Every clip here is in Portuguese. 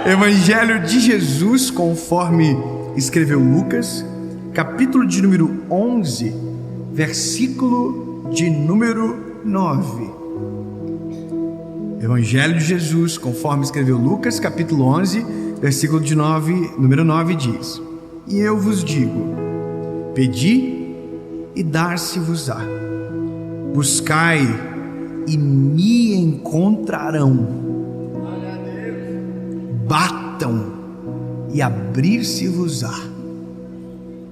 Evangelho de Jesus, conforme escreveu Lucas, capítulo de número 11, versículo de número 9. Evangelho de Jesus, conforme escreveu Lucas, capítulo 11, versículo de número 9 diz: E eu vos digo, pedi e dar-se-vos-á, buscai e me encontrarão, batam e abrir-se-vos-á,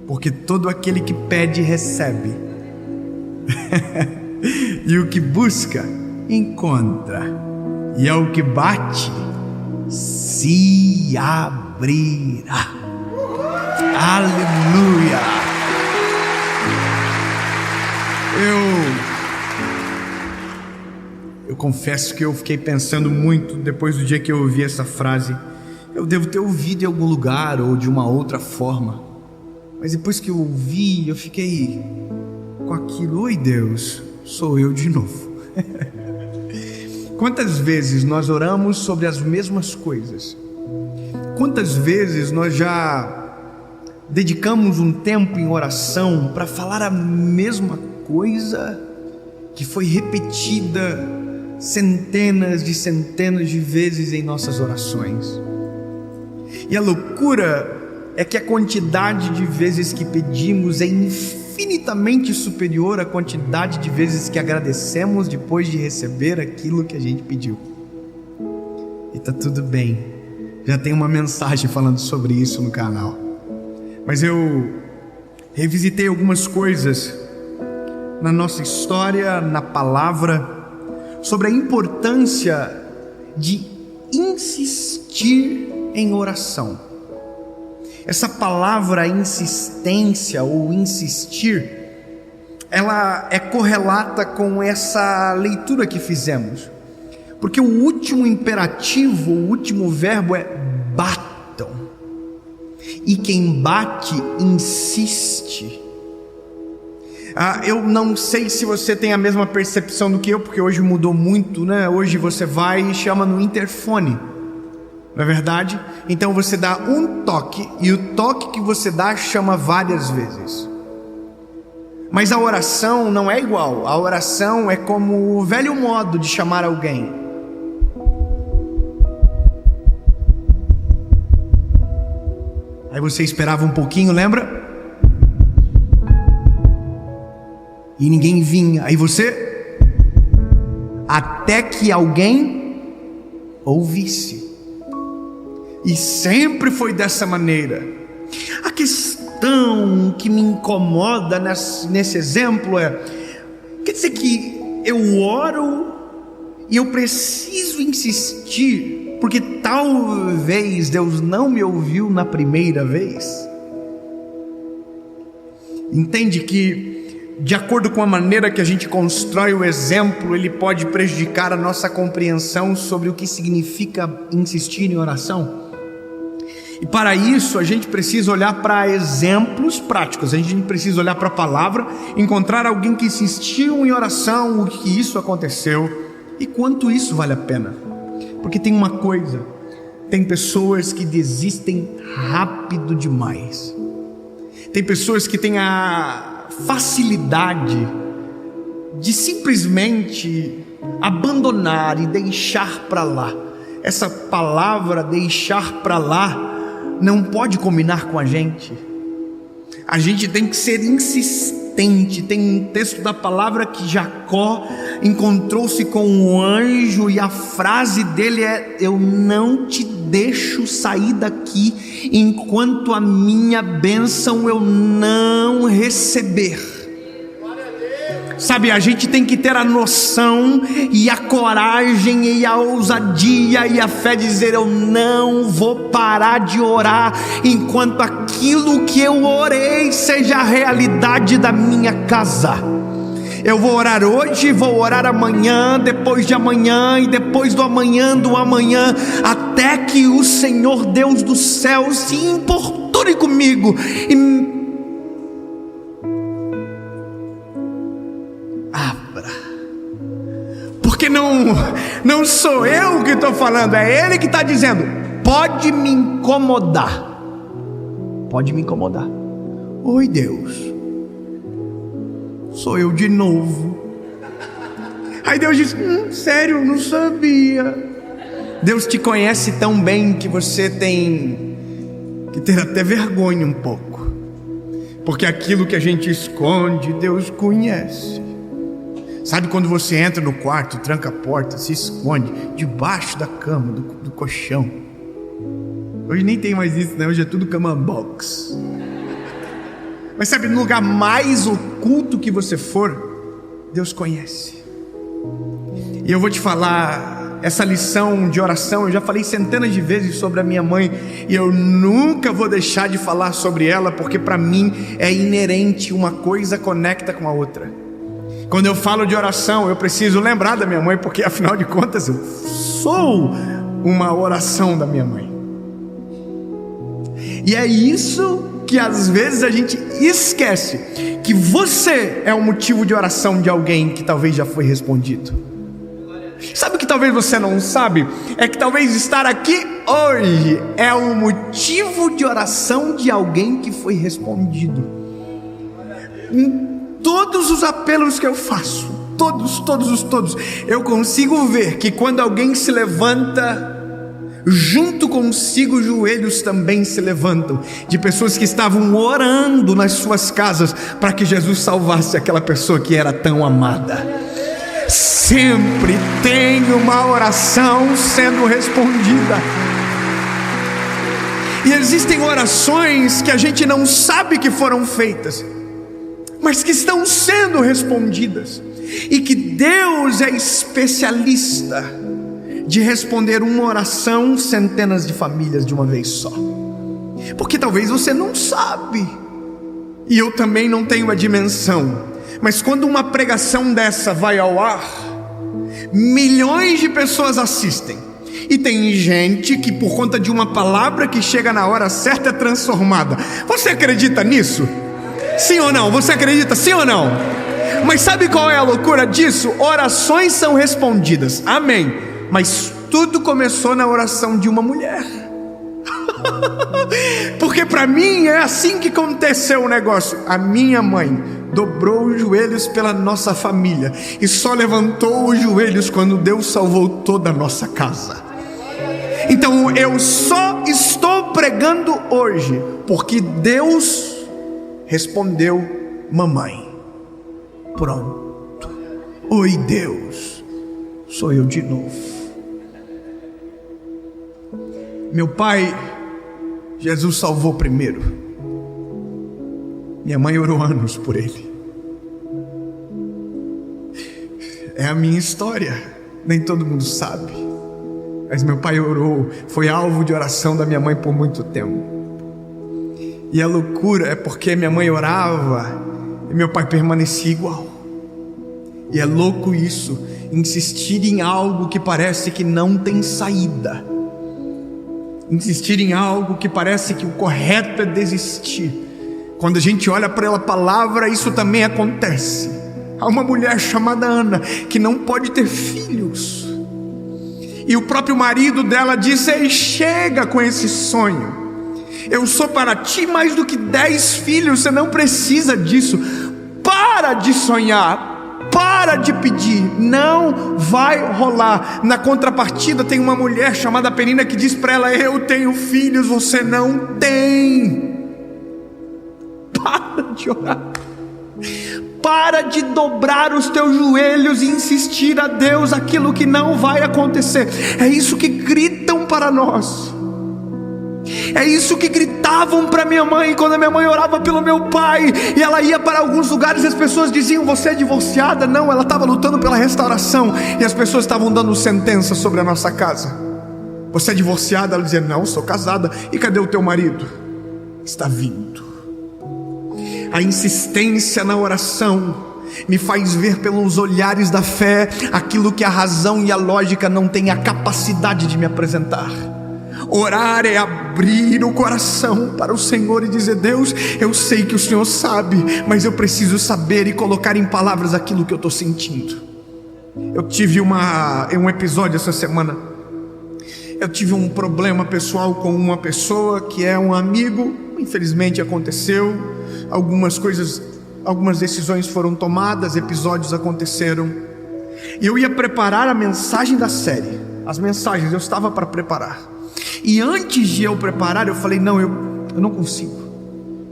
porque todo aquele que pede recebe, e o que busca encontra, e ao que bate se abrirá. Aleluia! Eu confesso que eu fiquei pensando muito depois do dia que eu ouvi essa frase. Eu devo ter ouvido em algum lugar ou de uma outra forma, mas depois que eu ouvi, eu fiquei com aquilo: oi Deus, sou eu de novo. Quantas vezes nós oramos sobre as mesmas coisas? Quantas vezes nós já dedicamos um tempo em oração para falar a mesma coisa que foi repetida centenas de vezes em nossas orações? E a loucura é que a quantidade de vezes que pedimos é infinitamente superior à quantidade de vezes que agradecemos depois de receber aquilo que a gente pediu. E tá tudo bem, já tem uma mensagem falando sobre isso no canal, mas eu revisitei algumas coisas na nossa história, na palavra, sobre a importância de insistir em oração. Essa palavra insistência ou insistir, ela é correlata com essa leitura que fizemos, porque o último imperativo, o último verbo é batam, e quem bate insiste. Eu não sei se você tem a mesma percepção do que eu, porque hoje mudou muito, né? Hoje você vai e chama no interfone, não é verdade? Então você dá um toque, e o toque que você dá chama várias vezes. Mas a oração não é igual. A oração é como o velho modo de chamar alguém. Aí você esperava um pouquinho, lembra? E ninguém vinha. Aí você, até que alguém ouvisse. E sempre foi dessa maneira. A questão que me incomoda nesse exemplo quer dizer que eu oro e eu preciso insistir, porque talvez Deus não me ouviu na primeira vez. Entende que, de acordo com a maneira que a gente constrói o exemplo, ele pode prejudicar a nossa compreensão sobre o que significa insistir em oração? E para isso a gente precisa olhar para exemplos práticos, a gente precisa olhar para a palavra, encontrar alguém que insistiu em oração, o que isso aconteceu e quanto isso vale a pena. Porque tem uma coisa, tem pessoas que desistem rápido demais. Tem pessoas que têm a facilidade de simplesmente abandonar e deixar para lá. Essa palavra deixar para lá não pode combinar com a gente. A gente tem que ser insistente. Tem um texto da palavra que Jacó encontrou-se com um anjo e a frase dele é: eu não te deixo sair daqui enquanto a minha bênção eu não receber. Sabe, a gente tem que ter a noção e a coragem e a ousadia e a fé de dizer: eu não vou parar de orar enquanto aquilo que eu orei seja a realidade da minha casa. Eu vou orar hoje, vou orar amanhã, depois de amanhã e depois do amanhã, até que o Senhor Deus do céu se importune comigo e porque não sou eu que estou falando, é Ele que está dizendo: pode me incomodar. Pode me incomodar. Oi, Deus, sou eu de novo. Aí Deus diz: sério, não sabia. Deus te conhece tão bem que você tem que ter até vergonha um pouco, porque aquilo que a gente esconde, Deus conhece. Sabe quando você entra no quarto, tranca a porta, se esconde debaixo da cama, do colchão? Hoje nem tem mais isso, né? Hoje é tudo cama box. Mas sabe, no lugar mais oculto que você for, Deus conhece. E eu vou te falar, essa lição de oração, eu já falei centenas de vezes sobre a minha mãe, e eu nunca vou deixar de falar sobre ela, porque para mim é inerente, uma coisa conecta com a outra. Quando eu falo de oração, eu preciso lembrar da minha mãe, porque afinal de contas eu sou uma oração da minha mãe. E é isso que às vezes a gente esquece, que você é o motivo de oração de alguém que talvez já foi respondido. Sabe o que talvez você não sabe? É que talvez estar aqui hoje é o motivo de oração de alguém que foi respondido. Todos os apelos que eu faço, todos, eu consigo ver que quando alguém se levanta, junto consigo os joelhos também se levantam, de pessoas que estavam orando nas suas casas para que Jesus salvasse aquela pessoa que era tão amada. Sempre tem uma oração sendo respondida. E existem orações que a gente não sabe que foram feitas, mas que estão sendo respondidas, e que Deus é especialista de responder uma oração centenas de famílias de uma vez só. Porque talvez você não sabe, e eu também não tenho a dimensão, mas quando uma pregação dessa vai ao ar, milhões de pessoas assistem, e tem gente que por conta de uma palavra que chega na hora certa é transformada. Você acredita nisso? Sim ou não? Você acredita, sim ou não? Mas sabe qual é a loucura disso? Orações são respondidas, amém, mas tudo começou na oração de uma mulher. Porque para mim é assim que aconteceu o negócio. A minha mãe dobrou os joelhos pela nossa família, e só levantou os joelhos quando Deus salvou toda a nossa casa. Então eu só estou pregando hoje porque Deus respondeu mamãe. Pronto. Oi, Deus, sou eu de novo. Meu pai, Jesus salvou primeiro. Minha mãe orou anos por ele. É a minha história, nem todo mundo sabe, mas meu pai orou, foi alvo de oração da minha mãe por muito tempo. E a loucura é porque minha mãe orava e meu pai permanecia igual. E é louco isso, insistir em algo que parece que não tem saída, insistir em algo que parece que o correto é desistir. Quando a gente olha para a palavra, isso também acontece. Há uma mulher chamada Ana que não pode ter filhos, e o próprio marido dela disse: ei, chega com esse sonho, eu sou para ti mais do que 10 filhos, você não precisa disso. Para de sonhar, para de pedir, não vai rolar. Na contrapartida tem uma mulher chamada Penina que diz para ela: eu tenho filhos, você não tem. Para de orar, para de dobrar os teus joelhos e insistir a Deus aquilo que não vai acontecer. É isso que gritam para nós, é isso que gritavam para minha mãe quando a minha mãe orava pelo meu pai, e ela ia para alguns lugares e as pessoas diziam: você é divorciada? Não, ela estava lutando pela restauração, e as pessoas estavam dando sentença sobre a nossa casa. Você é divorciada? Ela dizia: não, sou casada. E cadê o teu marido? Está vindo. A insistência na oração me faz ver pelos olhares da fé aquilo que a razão e a lógica não têm a capacidade de me apresentar. Orar é abrir o coração para o Senhor e dizer: Deus, eu sei que o Senhor sabe, mas eu preciso saber e colocar em palavras aquilo que eu estou sentindo. Eu tive um episódio essa semana Eu tive um problema pessoal com uma pessoa que é um amigo, infelizmente aconteceu, algumas decisões foram tomadas, episódios aconteceram, e eu ia preparar a mensagem da série, as mensagens eu estava para preparar, e antes de eu preparar, eu falei, não, eu não consigo,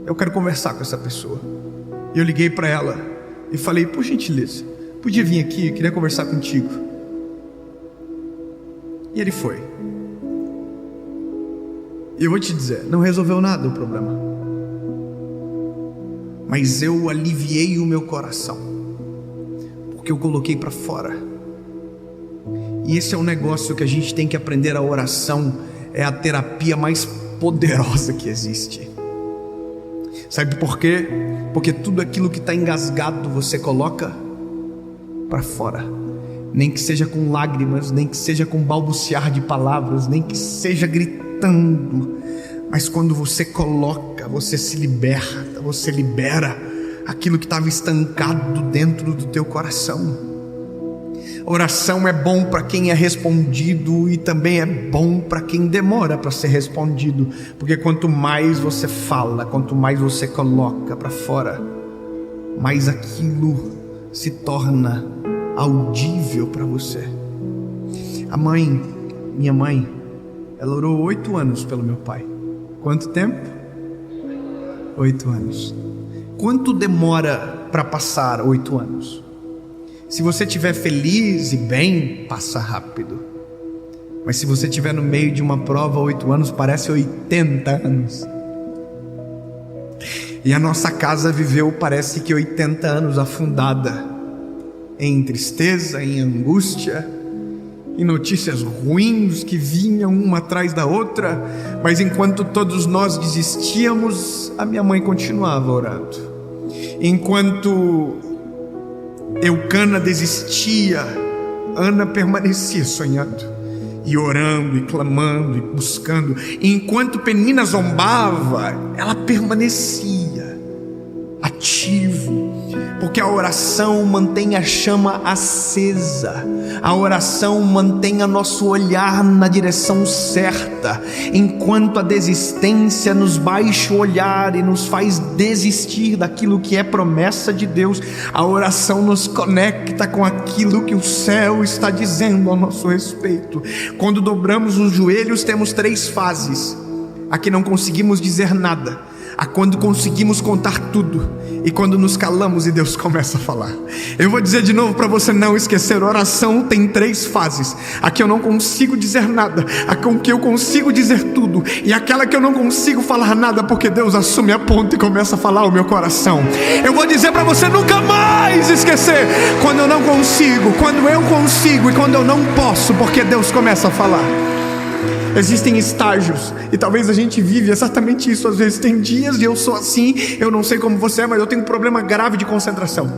eu quero conversar com essa pessoa. E eu liguei para ela e falei, por gentileza, podia vir aqui, eu queria conversar contigo. E ele foi. E eu vou te dizer, não resolveu nada o problema, mas eu aliviei o meu coração, porque eu coloquei para fora. E esse é um negócio que a gente tem que aprender. A oração é a terapia mais poderosa que existe. Sabe por quê? Porque tudo aquilo que está engasgado você coloca para fora, nem que seja com lágrimas, nem que seja com balbuciar de palavras, nem que seja gritando, mas quando você coloca, você se liberta, você libera aquilo que estava estancado dentro do teu coração. Oração é bom para quem é respondido e também é bom para quem demora para ser respondido, porque quanto mais você fala, quanto mais você coloca para fora, mais aquilo se torna audível para você. Minha mãe, ela orou 8 anos pelo meu pai. Quanto tempo? 8 anos. Quanto demora para passar 8 anos? Se você estiver feliz e bem, passa rápido. Mas se você estiver no meio de uma prova, 8 anos parece 80 anos. E a nossa casa viveu, parece que 80 anos afundada em tristeza, em angústia, em notícias ruins que vinham uma atrás da outra. Mas enquanto todos nós desistíamos, a minha mãe continuava orando. Enquanto Eucana desistia, Ana permanecia sonhando e orando e clamando e buscando. Enquanto Penina zombava, ela permanecia ativo, porque a oração mantém a chama acesa, a oração mantém o nosso olhar na direção certa, enquanto a desistência nos baixa o olhar e nos faz desistir daquilo que é promessa de Deus. A oração nos conecta com aquilo que o céu está dizendo ao nosso respeito. Quando dobramos os joelhos, temos 3 fases: a que não conseguimos dizer nada, a quando conseguimos contar tudo, e quando nos calamos e Deus começa a falar. Eu vou dizer de novo para você não esquecer: oração tem 3 fases: a que eu não consigo dizer nada, a com que eu consigo dizer tudo, e aquela que eu não consigo falar nada, porque Deus assume a ponta e começa a falar o meu coração. Eu vou dizer para você nunca mais esquecer quando eu não consigo, quando eu consigo e quando eu não posso, porque Deus começa a falar. Existem estágios, e talvez a gente vive exatamente isso. Às vezes tem dias, e eu sou assim, eu não sei como você é, mas eu tenho um problema grave de concentração.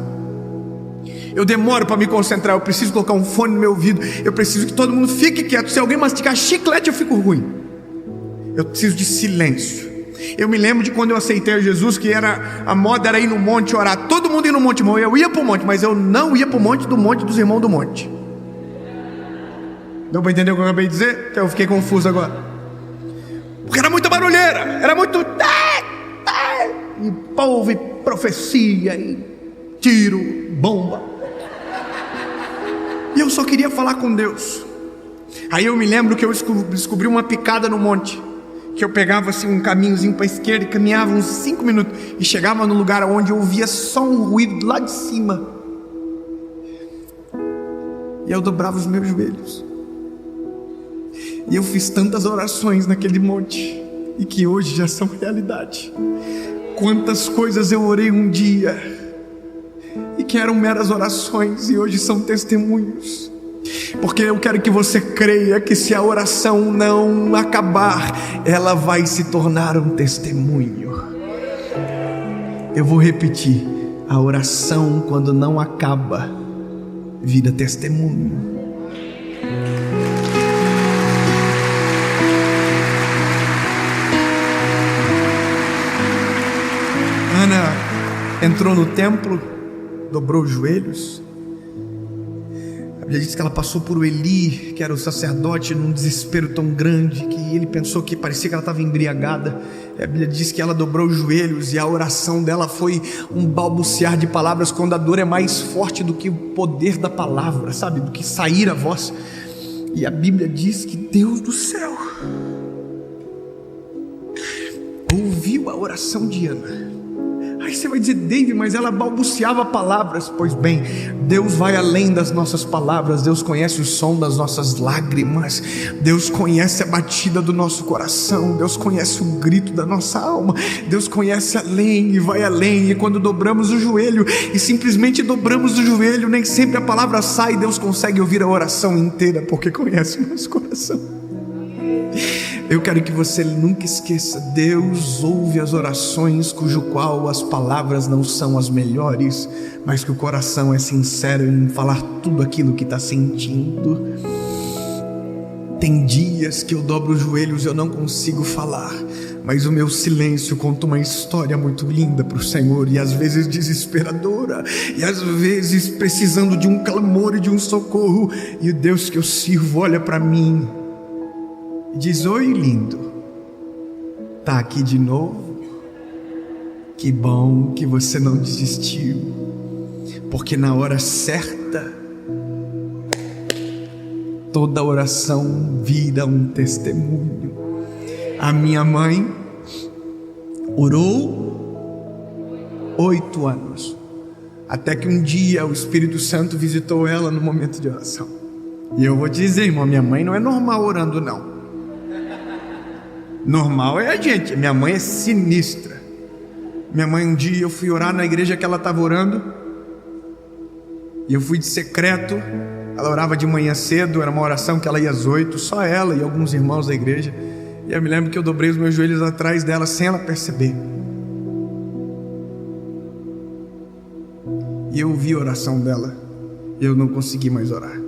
Eu demoro para me concentrar, eu preciso colocar um fone no meu ouvido, eu preciso que todo mundo fique quieto. Se alguém mastigar chiclete, eu fico ruim. Eu preciso de silêncio. Eu me lembro de quando eu aceitei Jesus, que a moda era ir no monte orar. Todo mundo ia no monte, irmão. Eu ia para o monte, mas eu não ia para o monte dos irmãos do monte. Deu para entender o que eu acabei de dizer? Eu fiquei confuso agora. Porque era muita barulheira, era muito e povo, e profecia, e tiro, bomba. E eu só queria falar com Deus. Aí eu me lembro que eu descobri uma picada no monte, que eu pegava assim um caminhozinho para a esquerda e caminhava uns 5 minutos, e chegava no lugar onde eu ouvia só um ruído lá de cima, e eu dobrava os meus joelhos. E eu fiz tantas orações naquele monte, e que hoje já são realidade. Quantas coisas eu orei um dia, e que eram meras orações, e hoje são testemunhos. Porque eu quero que você creia que se a oração não acabar, ela vai se tornar um testemunho. Eu vou repetir: a oração, quando não acaba, vira testemunho. Ana entrou no templo, dobrou os joelhos. Bíblia diz que ela passou por Eli, que era o sacerdote, num desespero tão grande que ele pensou que parecia que ela estava embriagada. A Bíblia diz que ela dobrou os joelhos e a oração dela foi um balbuciar de palavras, quando a dor é mais forte do que o poder da palavra, sabe, do que sair a voz. E a Bíblia diz que Deus do céu ouviu a oração de Ana. Aí você vai dizer: David, mas ela balbuciava palavras. Pois bem, Deus vai além das nossas palavras. Deus conhece o som das nossas lágrimas. Deus conhece a batida do nosso coração. Deus conhece o grito da nossa alma. Deus conhece além e vai além. E quando dobramos o joelho e simplesmente dobramos o joelho, nem sempre a palavra sai. Deus consegue ouvir a oração inteira, porque conhece o nosso coração. Eu quero que você nunca esqueça: Deus ouve as orações cujo qual as palavras não são as melhores, mas que o coração é sincero em falar tudo aquilo que está sentindo. Tem dias que eu dobro os joelhos e eu não consigo falar, mas o meu silêncio conta uma história muito linda para o Senhor, e às vezes desesperadora, e às vezes precisando de um clamor e de um socorro. E o Deus que eu sirvo olha para mim e diz: oi, lindo, tá aqui de novo? Que bom que você não desistiu, porque na hora certa toda oração vira um testemunho. A minha mãe orou 8 anos, até que um dia o Espírito Santo visitou ela no momento de oração. E eu vou te dizer, irmão, minha mãe não é normal orando, não. Normal é a gente. Minha mãe é sinistra. Minha mãe, um dia eu fui orar na igreja que ela estava orando, e eu fui de secreto. Ela orava de manhã cedo, era uma oração que ela ia às 8, só ela e alguns irmãos da igreja. E eu me lembro que eu dobrei os meus joelhos atrás dela sem ela perceber. E eu ouvi a oração dela, e eu não consegui mais orar.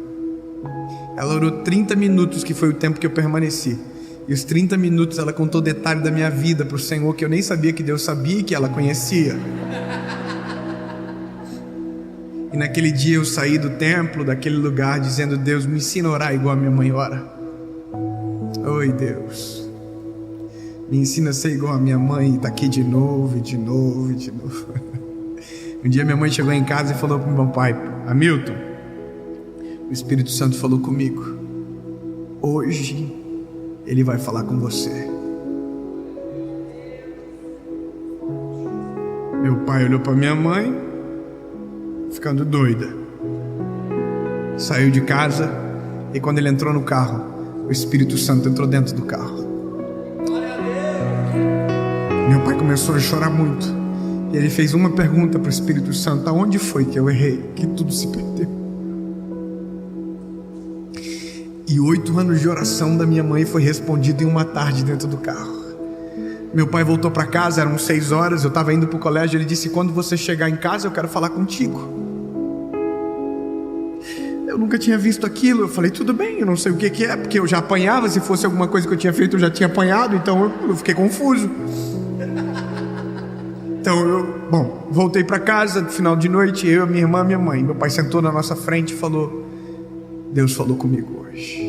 Ela orou 30 minutos, que foi o tempo que eu permaneci. E os 30 minutos ela contou detalhe da minha vida para o Senhor, que eu nem sabia que Deus sabia e que ela conhecia. E naquele dia eu saí do templo, daquele lugar, dizendo: Deus, me ensina a orar igual a minha mãe ora. Oi, Deus, me ensina a ser igual a minha mãe. E tá aqui de novo, e de novo, e de novo. Um dia minha mãe chegou em casa e falou para o meu pai: Hamilton, o Espírito Santo falou comigo, hoje Ele vai falar com você. Meu pai olhou para minha mãe, ficando doida. Saiu de casa, e quando ele entrou no carro, o Espírito Santo entrou dentro do carro. Meu pai começou a chorar muito, e ele fez uma pergunta para o Espírito Santo: aonde foi que eu errei, que tudo se perdeu? E 8 anos de oração da minha mãe foi respondido em uma tarde dentro do carro. Meu pai voltou para casa, eram 6 horas, eu estava indo para o colégio. Ele disse: quando você chegar em casa eu quero falar contigo. Eu nunca tinha visto aquilo. Eu falei: tudo bem, eu não sei o que é, porque eu já apanhava. Se fosse alguma coisa que eu tinha feito, eu já tinha apanhado. Então eu fiquei confuso. Então voltei para casa no final de noite, eu, minha irmã, minha mãe. Meu pai sentou na nossa frente e falou: Deus falou comigo hoje.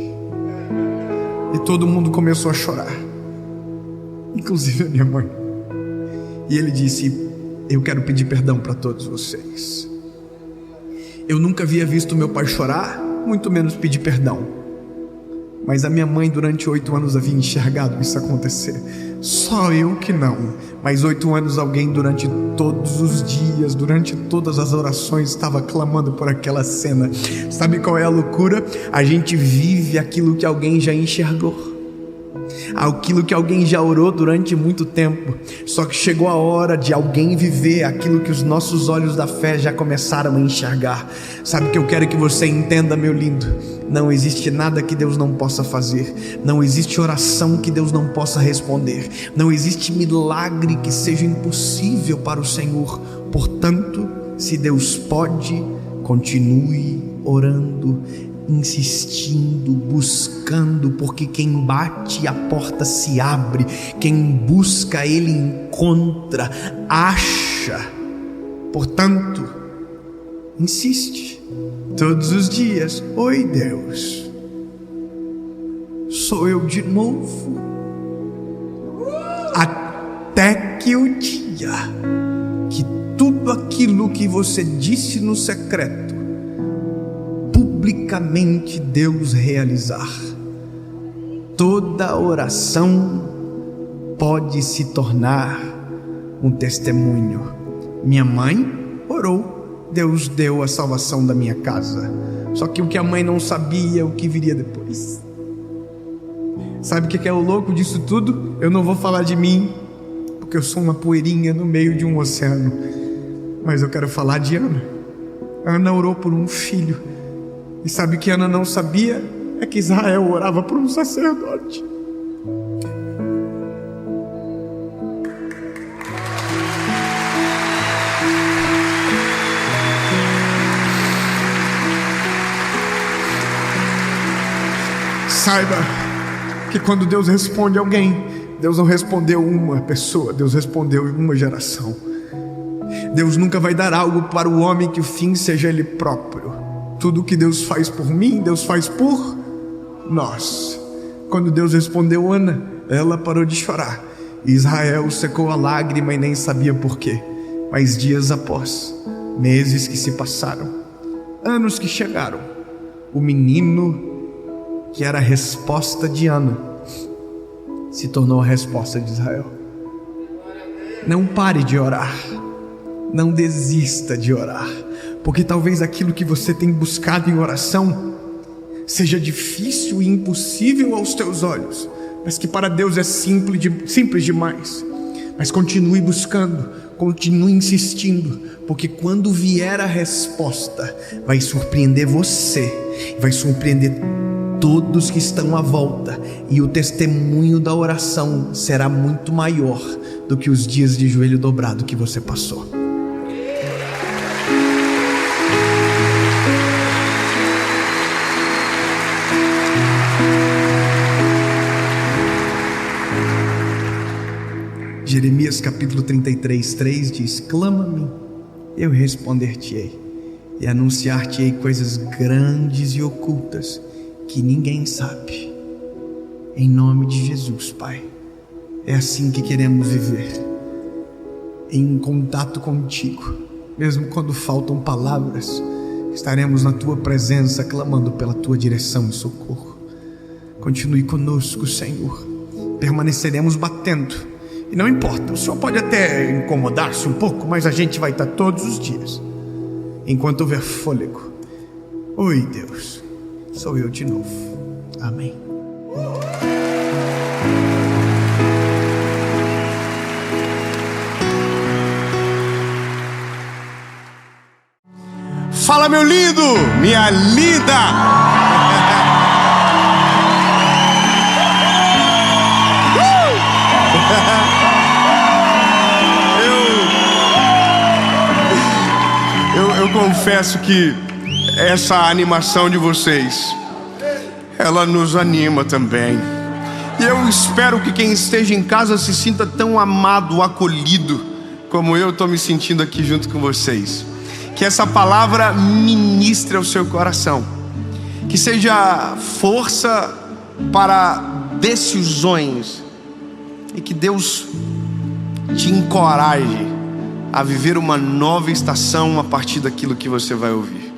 E todo mundo começou a chorar, inclusive a minha mãe. E ele disse: eu quero pedir perdão para todos vocês. Eu nunca havia visto meu pai chorar, muito menos pedir perdão. Mas a minha mãe durante 8 anos havia enxergado isso acontecer. Só eu que não. Mas 8 anos alguém durante todos os dias, durante todas as orações, estava clamando por aquela cena. Sabe qual é a loucura? A gente vive aquilo que alguém já enxergou, aquilo que alguém já orou durante muito tempo. Só que chegou a hora de alguém viver aquilo que os nossos olhos da fé já começaram a enxergar. Sabe o que eu quero que você entenda, meu lindo? Não existe nada que Deus não possa fazer. Não existe oração que Deus não possa responder. Não existe milagre que seja impossível para o Senhor. Portanto, se Deus pode, continue orando, insistindo, buscando, porque quem bate a porta se abre, quem busca ele encontra, acha. Portanto, insiste. todos os dias: oi, Deus, sou eu de novo. Até que o dia que tudo aquilo que você disse no secreto, publicamente Deus realizar. Toda oração pode se tornar um testemunho. Minha mãe orou, Deus deu a salvação da minha casa. Só que o que a mãe não sabia, o que viria depois. Sabe o que é o louco disso tudo? Eu não vou falar de mim, porque eu sou uma poeirinha no meio de um oceano. Mas eu quero falar de Ana. Ana orou por um filho. E sabe o que Ana não sabia? É que Israel orava por um sacerdote. Saiba que quando Deus responde a alguém, Deus não respondeu uma pessoa, Deus respondeu uma geração. Deus nunca vai dar algo para o homem que o fim seja Ele próprio. Tudo que Deus faz por mim, Deus faz por nós. Quando Deus respondeu Ana, ela parou de chorar. Israel secou a lágrima e nem sabia por quê. Mas dias após, meses que se passaram, anos que chegaram, o menino que era a resposta de Ana se tornou a resposta de Israel. Não pare de orar. Não desista de orar, porque talvez aquilo que você tem buscado em oração seja difícil e impossível aos teus olhos, mas que para Deus é simples demais. Mas continue buscando, continue insistindo, porque quando vier a resposta, vai surpreender você, vai surpreender todos que estão à volta, e o testemunho da oração será muito maior do que os dias de joelho dobrado que você passou. Jeremias capítulo 33, 3 diz: clama-me, eu responder-te-ei, e anunciar-te-ei coisas grandes e ocultas que ninguém sabe. Em nome de Jesus, Pai, é assim que queremos viver, em contato contigo. Mesmo quando faltam palavras, estaremos na tua presença, clamando pela tua direção e socorro. Continue conosco, Senhor. Permaneceremos batendo. E não importa, o Senhor pode até incomodar-se um pouco, mas a gente vai estar todos os dias, enquanto houver fôlego. Oi, Deus, sou eu de novo. Amém. Fala, meu lindo, minha linda. Eu confesso que essa animação de vocês, ela nos anima também. E eu espero que quem esteja em casa se sinta tão amado, acolhido, como eu estou me sentindo aqui junto com vocês. Que essa palavra ministre ao seu coração, que seja força para decisões, e que Deus te encoraje a viver uma nova estação a partir daquilo que você vai ouvir.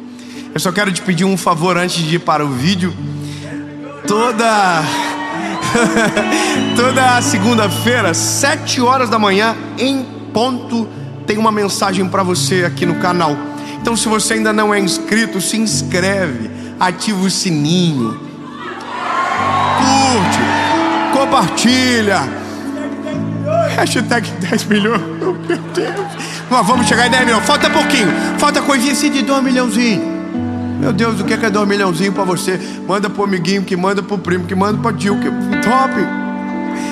Eu só quero te pedir um favor antes de ir para o vídeo. Toda segunda-feira, 7 horas da manhã, em ponto, tem uma mensagem para você aqui no canal. Então, se você ainda não é inscrito, se inscreve, ativa o sininho, curte, compartilha. Hashtag 10 milhões. Meu Deus. Nós vamos chegar em 10 milhões. Falta pouquinho. Falta coisinha assim de 2 milhãozinho. Meu Deus, o que é 2 milhãozinho pra você? Manda pro amiguinho, que manda pro primo, que manda pro tio, que top.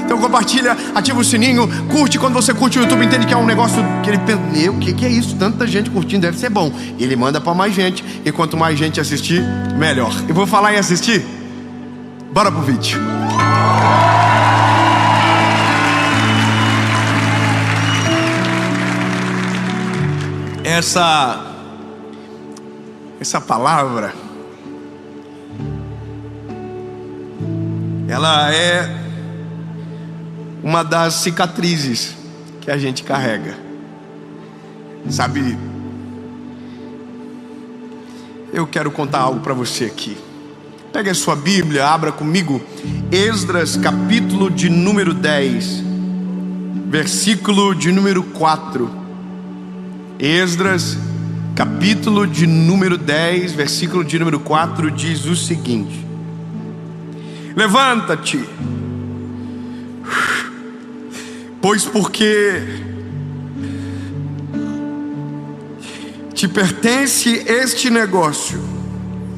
Então compartilha, ativa o sininho, curte. Quando você curte, o YouTube entende que é um negócio que ele pensa: meu, o que é isso? Tanta gente curtindo, deve ser bom. E ele manda pra mais gente. E quanto mais gente assistir, melhor. Eu vou falar em assistir. Bora pro vídeo. essa palavra, ela é uma das cicatrizes que a gente carrega. Sabe, eu quero contar algo para você aqui. Pega a sua Bíblia, abra comigo Esdras, capítulo de número 10, versículo de número 4. Esdras, capítulo de número 10, versículo de número 4, diz o seguinte: levanta-te, pois porque te pertence este negócio,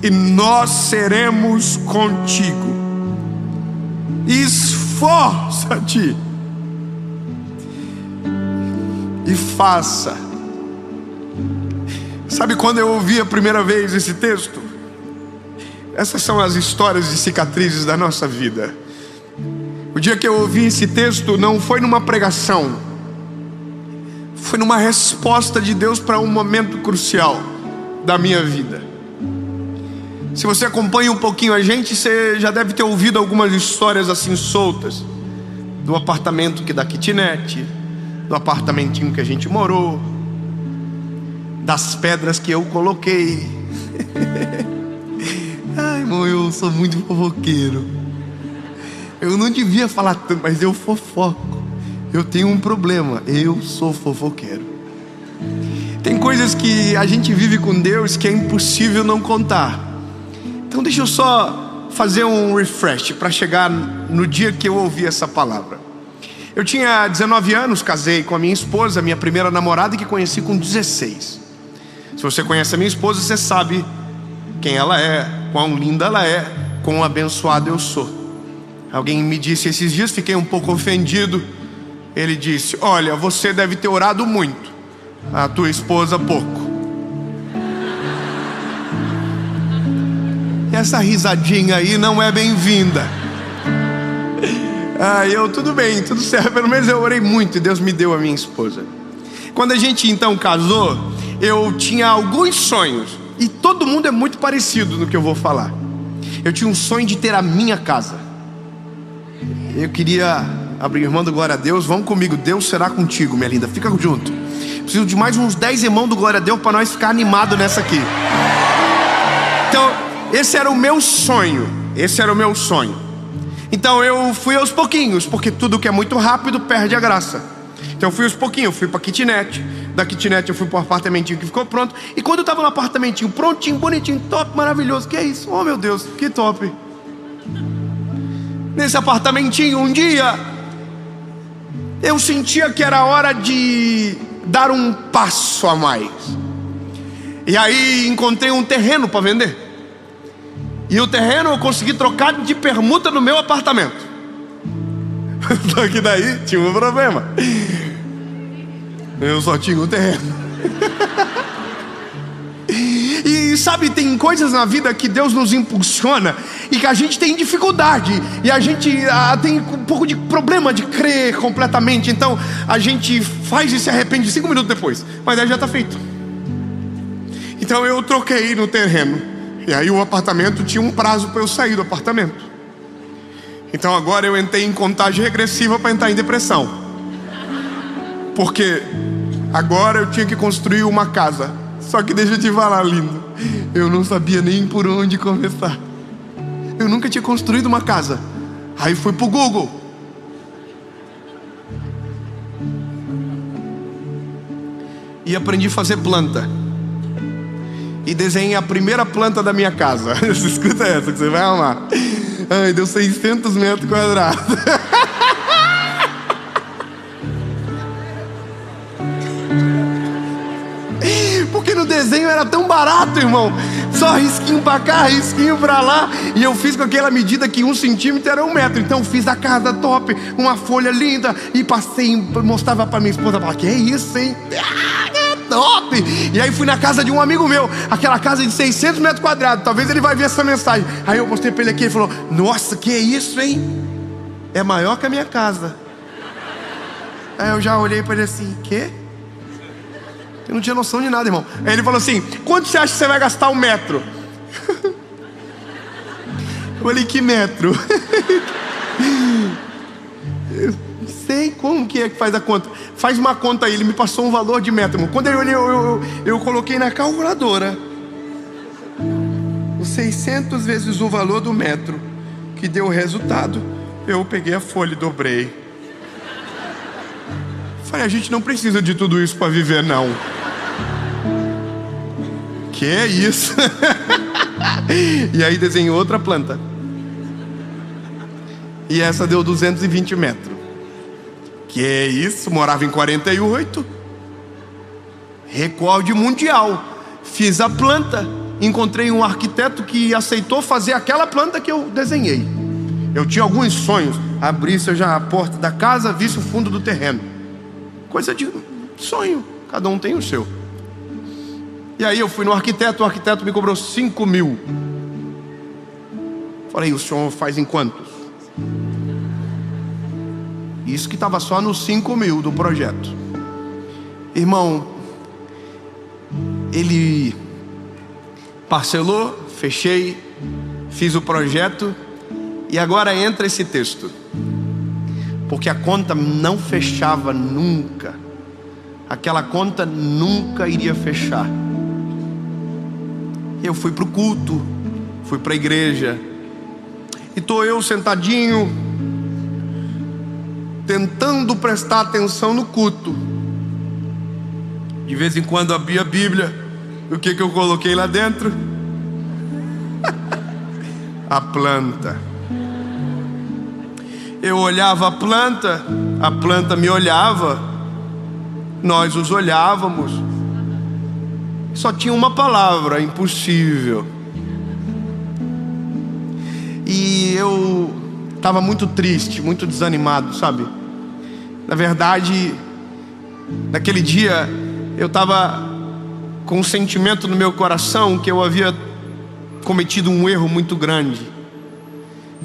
e nós seremos contigo. Esforça-te e faça. Sabe quando eu ouvi a primeira vez esse texto? Essas são as histórias de cicatrizes da nossa vida. O dia que eu ouvi esse texto não foi numa pregação, foi numa resposta de Deus para um momento crucial da minha vida. Se você acompanha um pouquinho a gente, você já deve ter ouvido algumas histórias assim soltas, do apartamento que dá kitnet, do apartamentinho que a gente morou, das pedras que eu coloquei. Ai, irmão, eu sou muito fofoqueiro. Eu não devia falar tanto, mas eu fofoco. Eu tenho um problema, eu sou fofoqueiro. Tem coisas que a gente vive com Deus que é impossível não contar. Então deixa eu só fazer um refresh para chegar no dia que eu ouvi essa palavra. Eu tinha 19 anos, casei com a minha esposa, minha primeira namorada, que conheci com 16. Se você conhece a minha esposa, você sabe quem ela é, quão linda ela é, quão abençoado eu sou. Alguém me disse esses dias, fiquei um pouco ofendido. Ele disse: olha, você deve ter orado muito, a tua esposa pouco. Essa risadinha aí não é bem-vinda. Tudo bem, tudo certo. Pelo menos eu orei muito e Deus me deu a minha esposa. Quando a gente então casou, eu tinha alguns sonhos. E todo mundo é muito parecido no que eu vou falar. Eu tinha um sonho de ter a minha casa. Eu queria abrir, irmão do Glória a Deus, vamos comigo, Deus será contigo, minha linda, fica junto. Preciso de mais uns 10 irmãos do Glória a Deus para nós ficar animados nessa aqui. Então, esse era o meu sonho. Então eu fui aos pouquinhos, porque tudo que é muito rápido perde a graça. Então eu fui aos pouquinhos, eu fui para kitnet. Da kitnet eu fui para o apartamentinho que ficou pronto. E quando eu estava no apartamentinho prontinho, bonitinho, top, maravilhoso, que é isso? Oh meu Deus, que top. Nesse apartamentinho, um dia eu sentia que era hora de dar um passo a mais. E aí encontrei um terreno para vender. E o terreno eu consegui trocar de permuta no meu apartamento. Só que daí tinha um problema. Eu só tinha um terreno. E sabe, tem coisas na vida que Deus nos impulsiona e que a gente tem dificuldade. E a gente tem um pouco de problema de crer completamente. Então a gente faz e se arrepende 5 minutos depois. Mas aí já está feito. Então eu troquei no terreno. E aí o apartamento tinha um prazo para eu sair do apartamento. Então agora eu entrei em contagem regressiva para entrar em depressão. Porque agora eu tinha que construir uma casa. Só que deixa eu te falar, lindo, eu não sabia nem por onde começar. Eu nunca tinha construído uma casa. Aí fui pro Google. E aprendi a fazer planta. E desenhei a primeira planta da minha casa. Escuta essa que você vai amar. Ai, deu 600 metros quadrados. Porque no desenho era tão barato, irmão. Só risquinho pra cá, risquinho pra lá. E eu fiz com aquela medida que 1 centímetro era 1 metro. Então fiz a casa top, uma folha linda. E passei, mostrava pra minha esposa. Falava, que é isso, hein? Top! E aí fui na casa de um amigo meu, aquela casa de 600 metros quadrados. Talvez ele vai ver essa mensagem. Aí eu mostrei pra ele aqui, ele falou: nossa, que é isso, hein? É maior que a minha casa. Aí eu já olhei pra ele assim: quê? Eu não tinha noção de nada, irmão. Aí ele falou assim: quanto você acha que você vai gastar um metro? Eu falei: que metro? Eu não sei como que é que faz a conta. Faz uma conta aí. Ele me passou um valor de metro, irmão. Quando eu coloquei na calculadora os 600 vezes o valor do metro, que deu o resultado, eu peguei a folha e dobrei. Falei: a gente não precisa de tudo isso para viver, não. Que é isso? E aí desenhei outra planta. E essa deu 220 metros. Que é isso? Morava em 48. Recorde mundial. Fiz a planta. Encontrei um arquiteto que aceitou fazer aquela planta que eu desenhei. Eu tinha alguns sonhos. Abrisse já a porta da casa, visse o fundo do terreno. Coisa de sonho. Cada um tem o seu. E aí eu fui no arquiteto. O arquiteto me cobrou 5 mil. Falei: o senhor faz em quantos? Isso que estava só nos 5 mil do projeto. Irmão, ele parcelou, fechei, fiz o projeto. E agora entra esse texto, porque a conta não fechava nunca. Aquela conta nunca iria fechar. Eu fui para o culto, fui para a igreja, e estou eu sentadinho, tentando prestar atenção no culto. De vez em quando abri a Bíblia. O que eu coloquei lá dentro? A planta. Eu olhava a planta me olhava, nós os olhávamos. Só tinha uma palavra: impossível. E eu estava muito triste, muito desanimado, sabe? Na verdade, naquele dia eu estava com um sentimento no meu coração que eu havia cometido um erro muito grande,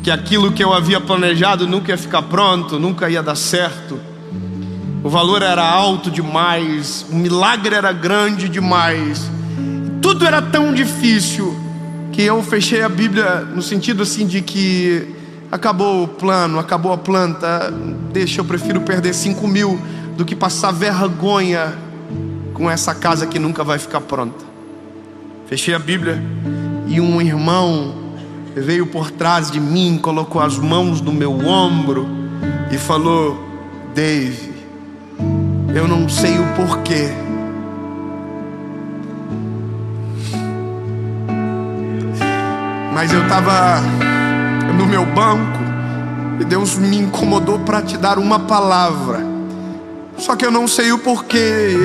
que aquilo que eu havia planejado nunca ia ficar pronto, nunca ia dar certo. O valor era alto demais, o milagre era grande demais, tudo era tão difícil que eu fechei a Bíblia no sentido assim de que acabou o plano, acabou a planta. Deixa, eu prefiro perder 5 mil do que passar vergonha com essa casa que nunca vai ficar pronta. Fechei a Bíblia e um irmão veio por trás de mim, colocou as mãos no meu ombro e falou: Dave, eu não sei o porquê, mas eu estava no meu banco e Deus me incomodou para te dar uma palavra. Só que eu não sei o porquê,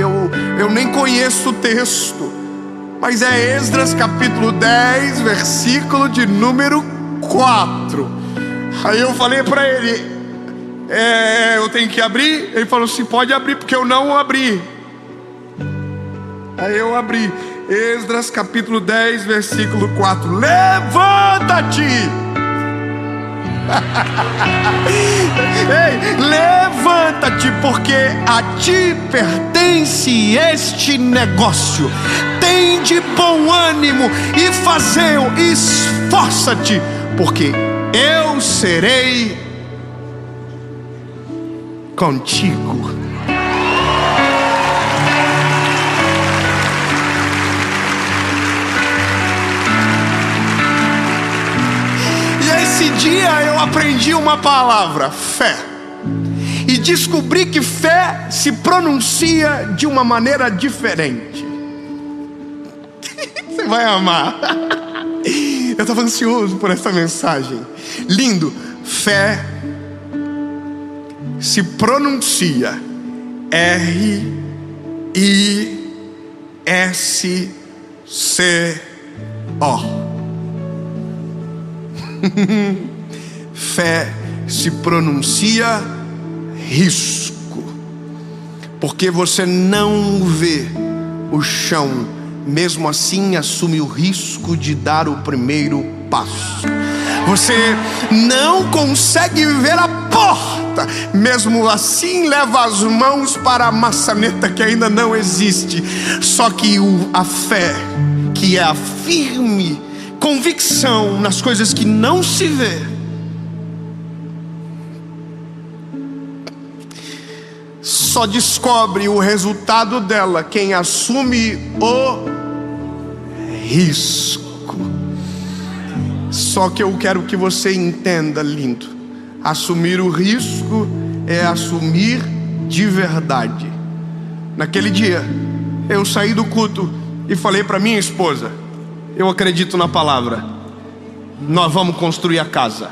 eu nem conheço o texto, mas é Esdras capítulo 10, versículo de número 4. Aí eu falei para ele: eu tenho que abrir? Ele falou assim: pode abrir, porque eu não abri. Aí eu abri Esdras capítulo 10, versículo 4. Levanta-te! Ei, levanta-te, porque a ti pertence este negócio. Tem de bom ânimo e fazei-o, esforça-te, porque eu serei contigo. Esse dia eu aprendi uma palavra: fé. E descobri que fé se pronuncia de uma maneira diferente. Você vai amar. Eu estava ansioso por essa mensagem. Lindo. Fé se pronuncia R-I-S-C-O. Fé se pronuncia risco, porque você não vê o chão, mesmo assim assume o risco de dar o primeiro passo. Você não consegue ver a porta, mesmo assim leva as mãos para a maçaneta que ainda não existe. Só que a fé, que é a firme convicção nas coisas que não se vê, só descobre o resultado dela quem assume o risco. Só que eu quero que você entenda, lindo, assumir o risco é assumir de verdade. Naquele dia, eu saí do culto e falei para minha esposa: eu acredito na palavra, nós vamos construir a casa.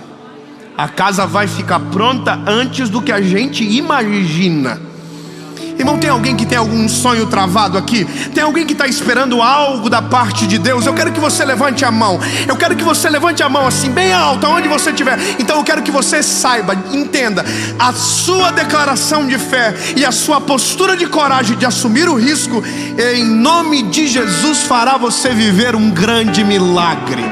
A casa vai ficar pronta antes do que a gente imagina. Irmão, tem alguém que tem algum sonho travado aqui? Tem alguém que está esperando algo da parte de Deus? Eu quero que você levante a mão. Eu quero que você levante a mão assim, bem alto, aonde você estiver. Então eu quero que você saiba, entenda, a sua declaração de fé e a sua postura de coragem de assumir o risco, em nome de Jesus, fará você viver um grande milagre.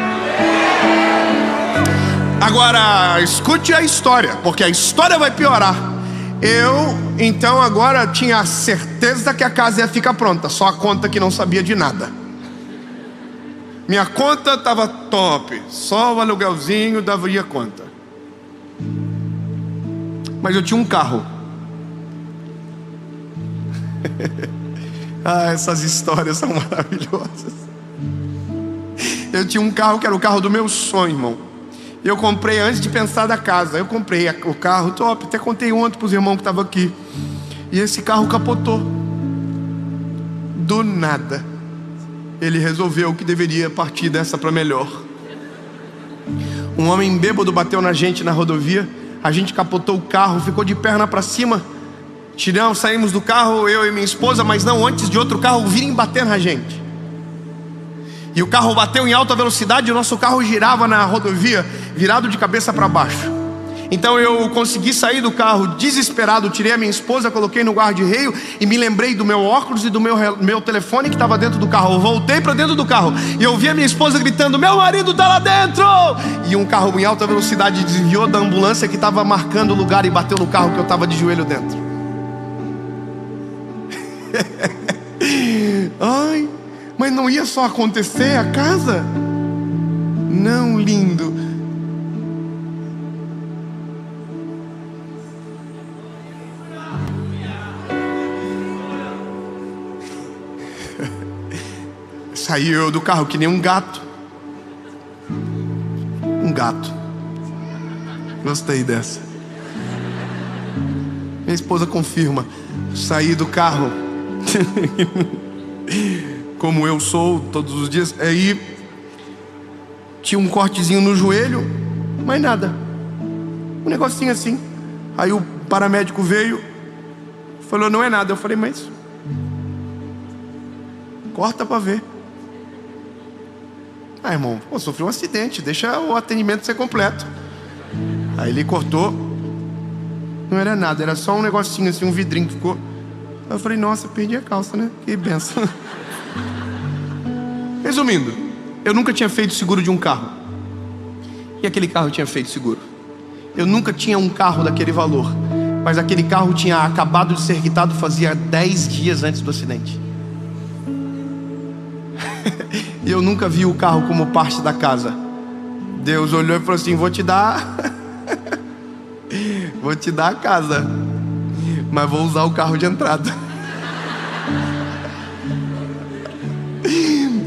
Agora, escute a história, porque a história vai piorar. Eu, então, agora tinha a certeza que a casa ia ficar pronta, só a conta que não sabia de nada. Minha conta estava top, só o aluguelzinho daria conta. Mas eu tinha um carro. Essas histórias são maravilhosas. Eu tinha um carro que era o carro do meu sonho, irmão. Eu comprei antes de pensar da casa. Eu comprei o carro top. Até contei ontem para os irmãos que estavam aqui. E esse carro capotou. Do nada, ele resolveu que deveria partir dessa para melhor. Um homem bêbado bateu na gente na rodovia. A gente capotou o carro, ficou de perna para cima. Saímos do carro, eu e minha esposa, mas não antes de outro carro virem bater na gente. E o carro bateu em alta velocidade e o nosso carro girava na rodovia, virado de cabeça para baixo. Então eu consegui sair do carro desesperado, tirei a minha esposa, coloquei no guarda-reio e me lembrei do meu óculos e do meu telefone que estava dentro do carro. Eu voltei para dentro do carro e eu ouvi a minha esposa gritando: meu marido está lá dentro! E um carro em alta velocidade desviou da ambulância que estava marcando o lugar e bateu no carro que eu estava de joelho dentro. Ai, mas não ia só acontecer a casa? Não, lindo. Saí eu do carro que nem um gato. Um gato. Gostei dessa. Minha esposa confirma. Saí do carro como eu sou todos os dias. Aí tinha um cortezinho no joelho, mas nada, um negocinho assim. Aí o paramédico veio, falou: não é nada. Eu falei: mas corta pra ver. Ah, irmão, sofri um acidente, deixa o atendimento ser completo. Aí ele cortou. Não era nada, era só um negocinho assim, um vidrinho que ficou. Aí eu falei: nossa, perdi a calça, né? Que benção. Resumindo, eu nunca tinha feito seguro de um carro. E aquele carro tinha feito seguro. Eu nunca tinha um carro daquele valor, mas aquele carro tinha acabado de ser quitado fazia 10 dias antes do acidente. E eu nunca vi o carro como parte da casa. Deus olhou e falou assim: vou te dar vou te dar a casa, mas vou usar o carro de entrada.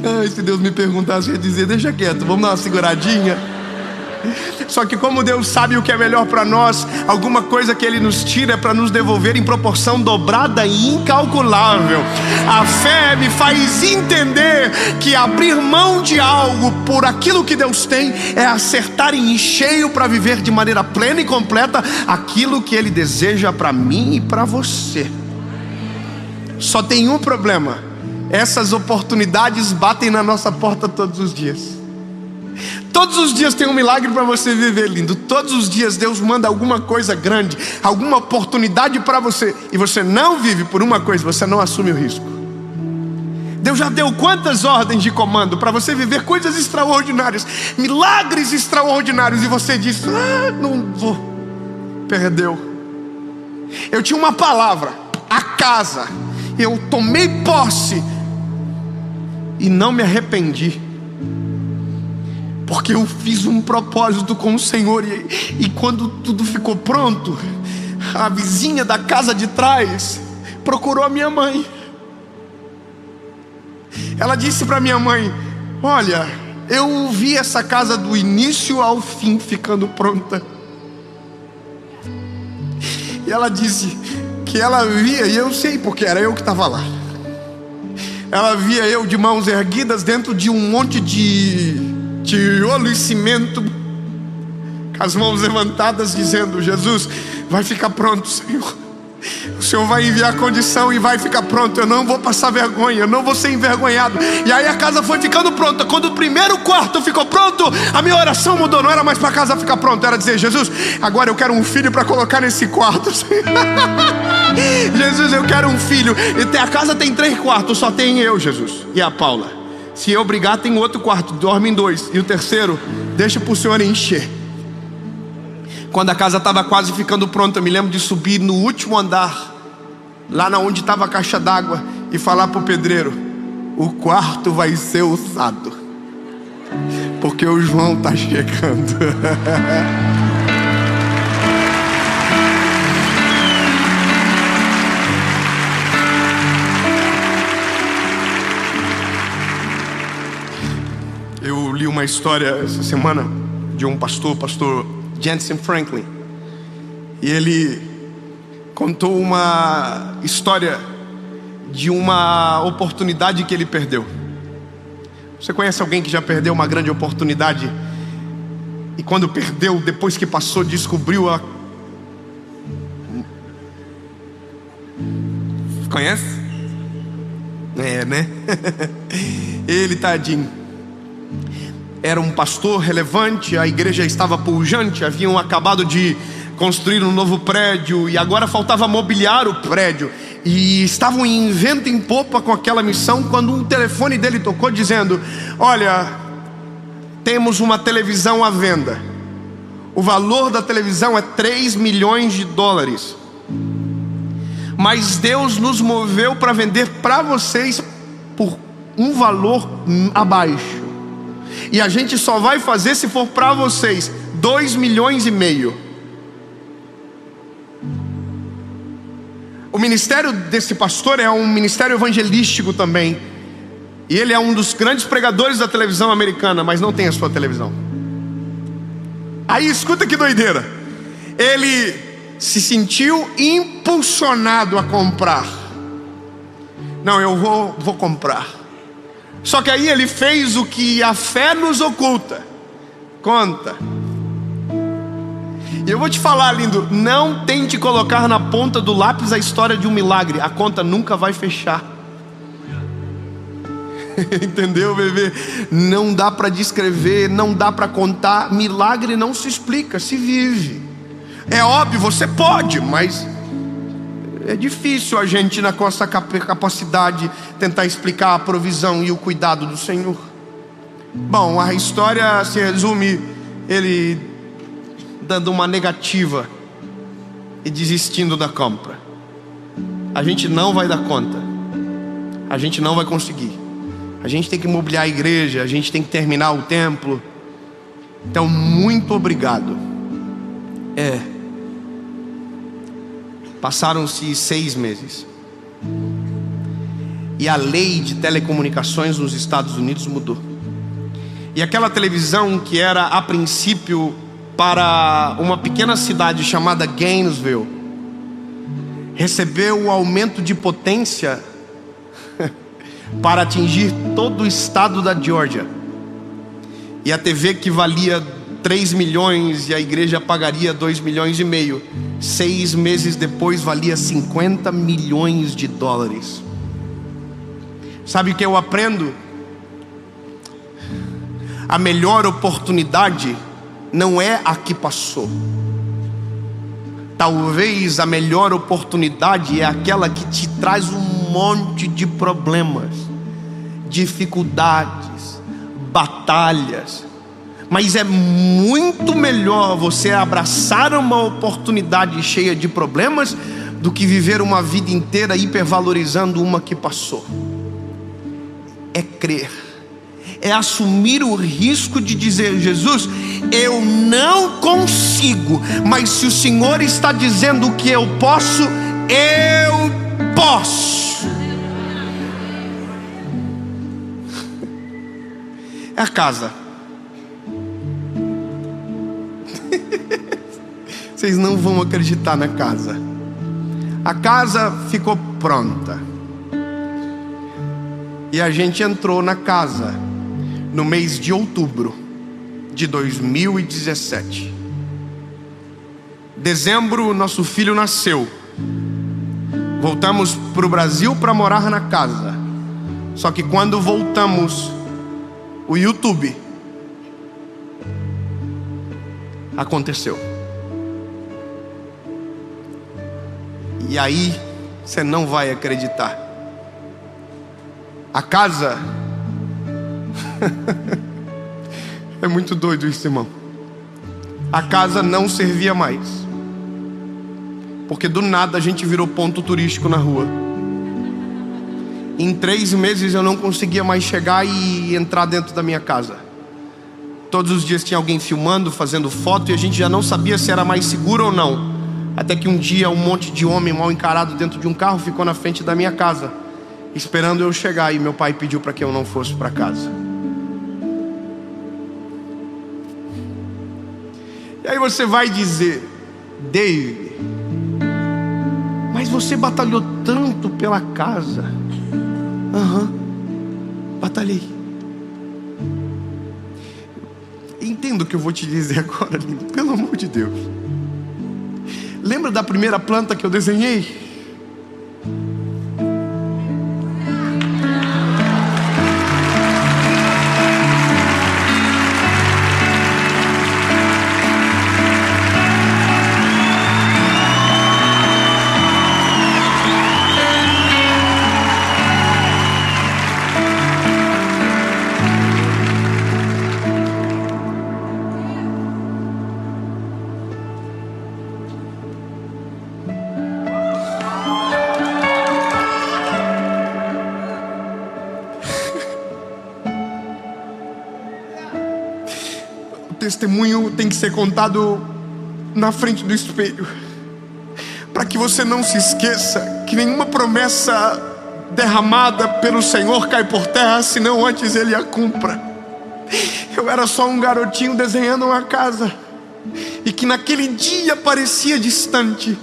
Ai, se Deus me perguntasse, eu ia dizer: deixa quieto, vamos dar uma seguradinha. Só que como Deus sabe o que é melhor para nós, alguma coisa que Ele nos tira é para nos devolver em proporção dobrada e incalculável. A fé me faz entender que abrir mão de algo por aquilo que Deus tem é acertar em cheio para viver de maneira plena e completa aquilo que Ele deseja para mim e para você. Só tem um problema: essas oportunidades batem na nossa porta todos os dias. Todos os dias tem um milagre para você viver, lindo. Todos os dias Deus manda alguma coisa grande, alguma oportunidade para você, e você não vive por uma coisa, você não assume o risco. Deus já deu quantas ordens de comando para você viver coisas extraordinárias, milagres extraordinários, e você diz: não vou. Perdeu. Eu tinha uma palavra, a casa, eu tomei posse e não me arrependi, porque eu fiz um propósito com o Senhor. E quando tudo ficou pronto, a vizinha da casa de trás procurou a minha mãe. Ela disse para minha mãe: olha, eu vi essa casa do início ao fim ficando pronta. E ela disse que ela via, e eu sei porque era eu que estava lá, ela via eu de mãos erguidas dentro de um monte de tijolo e cimento, com as mãos levantadas, dizendo: Jesus, vai ficar pronto, Senhor. O Senhor vai enviar condição e vai ficar pronto. Eu não vou passar vergonha, eu não vou ser envergonhado. E aí a casa foi ficando pronta. Quando o primeiro quarto ficou pronto, a minha oração mudou. Não era mais para a casa ficar pronta, era dizer: Jesus, agora eu quero um filho para colocar nesse quarto. Jesus, eu quero um filho. E a casa tem 3 quartos, só tem eu, Jesus, e a Paula. Se eu brigar, tem outro quarto, dorme em 2. E o terceiro, deixa para o Senhor encher. Quando a casa estava quase ficando pronta, eu me lembro de subir no último andar, lá onde estava a caixa d'água, e falar para o pedreiro: o quarto vai ser usado, porque o João está chegando. Eu li uma história essa semana de um pastor Jentezen Franklin, e ele contou uma história de uma oportunidade que ele perdeu. Você conhece alguém que já perdeu uma grande oportunidade e quando perdeu, depois que passou, descobriu a... Conhece? É, né? Ele, tadinho, era um pastor relevante, a igreja estava pujante, haviam acabado de construir um novo prédio e agora faltava mobiliar o prédio, e estavam em vento em popa com aquela missão, quando um telefone dele tocou dizendo: olha, temos uma televisão à venda, o valor da televisão é 3 milhões de dólares, mas Deus nos moveu para vender para vocês por um valor abaixo, e a gente só vai fazer se for para vocês 2,5 milhões. O ministério desse pastor é um ministério evangelístico também, e ele é um dos grandes pregadores da televisão americana, mas não tem a sua televisão. Aí escuta que doideira, ele se sentiu impulsionado a comprar. Não, eu vou comprar. Só que aí ele fez o que a fé nos oculta: conta. E eu vou te falar, lindo, não tente colocar na ponta do lápis a história de um milagre, a conta nunca vai fechar. Entendeu, bebê? Não dá para descrever, não dá para contar. Milagre não se explica, se vive. É óbvio, você pode, mas é difícil a gente, na nossa capacidade, tentar explicar a provisão e o cuidado do Senhor. Bom, a história se resume ele dando uma negativa e desistindo da compra. A gente não vai dar conta, a gente não vai conseguir, a gente tem que mobiliar a igreja, a gente tem que terminar o templo. Então, muito obrigado. Passaram-se 6 meses e a lei de telecomunicações nos Estados Unidos mudou, e aquela televisão que era a princípio para uma pequena cidade chamada Gainesville recebeu o aumento de potência para atingir todo o estado da Geórgia. E a TV, que valia 3 milhões e a igreja pagaria 2,5 milhões, 6 meses depois valia 50 milhões de dólares. Sabe o que eu aprendo? A melhor oportunidade não é a que passou. Talvez a melhor oportunidade é aquela que te traz um monte de problemas, dificuldades, batalhas, mas é muito melhor você abraçar uma oportunidade cheia de problemas do que viver uma vida inteira hipervalorizando uma que passou. É crer, é assumir o risco de dizer: Jesus, eu não consigo, mas se o Senhor está dizendo que eu posso, eu posso. É a casa. Vocês não vão acreditar na casa. A casa ficou pronta e a gente entrou na casa no mês de outubro de 2017. Dezembro, nosso filho nasceu. Voltamos para o Brasil para morar na casa. Só que quando voltamos, o YouTube aconteceu. E aí você não vai acreditar. A casa é muito doido isso, irmão. A casa não servia mais, porque do nada a gente virou ponto turístico na rua. Em 3 meses eu não conseguia mais chegar e entrar dentro da minha casa. Todos os dias tinha alguém filmando, fazendo foto, e a gente já não sabia se era mais seguro ou não. Até que um dia um monte de homem mal encarado dentro de um carro ficou na frente da minha casa, esperando eu chegar, e meu pai pediu para que eu não fosse para casa. E aí você vai dizer: David, mas você batalhou tanto pela casa. Batalhei. Entenda o que eu vou te dizer agora, lindo, pelo amor de Deus. Lembra da primeira planta que eu desenhei? Testemunho tem que ser contado na frente do espelho, para que você não se esqueça que nenhuma promessa derramada pelo Senhor cai por terra, senão antes Ele a cumpra. Eu era só um garotinho desenhando uma casa, e que naquele dia parecia distante.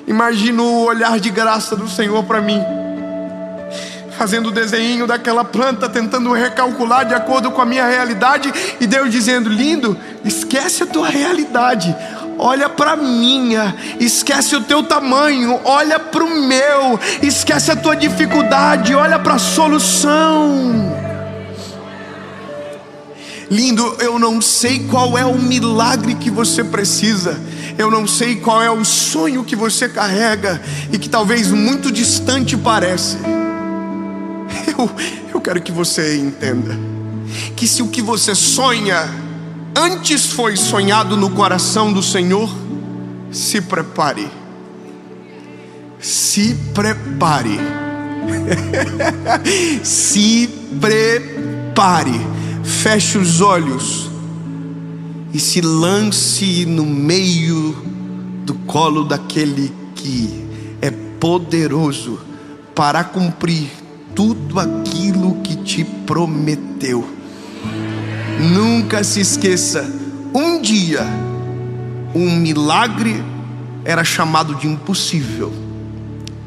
Imagino o olhar de graça do Senhor para mim, fazendo o desenho daquela planta, tentando recalcular de acordo com a minha realidade, e Deus dizendo: lindo, esquece a tua realidade, olha para a minha. Esquece o teu tamanho, olha para o meu. Esquece a tua dificuldade, olha para a solução. Lindo, eu não sei qual é o milagre que você precisa, eu não sei qual é o sonho que você carrega e que talvez muito distante parece. Eu quero que você entenda que se o que você sonha antes foi sonhado no coração do Senhor, se prepare. Se prepare. Se prepare. Feche os olhos e se lance no meio do colo daquele que é poderoso para cumprir tudo aquilo que te prometeu. Nunca se esqueça, um dia um milagre era chamado de impossível.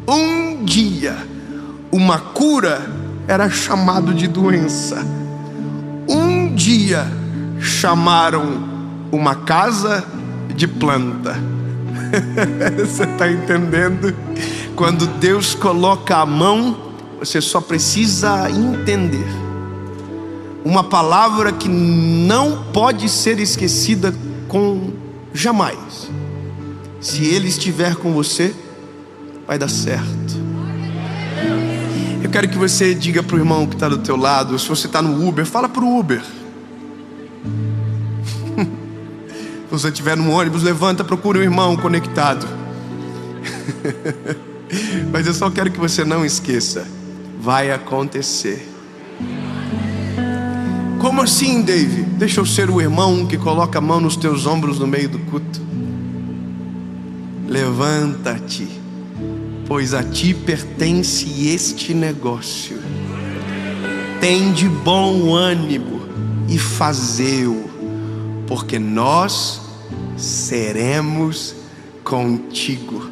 Um dia uma cura era chamado de doença. Um dia chamaram uma casa de planta. Você está entendendo? Quando Deus coloca a mão, você só precisa entender uma palavra que não pode ser esquecida com jamais: se Ele estiver com você, vai dar certo. Eu quero que você diga para o irmão que está do teu lado. Se você está no Uber, fala para o Uber. Se você estiver no ônibus, levanta, procure um irmão conectado. Mas eu só quero que você não esqueça: vai acontecer. Como assim, Dave? Deixa eu ser o irmão que coloca a mão nos teus ombros no meio do culto. Levanta-te, pois a ti pertence este negócio. Tem de bom ânimo e fazê-o, porque nós seremos contigo.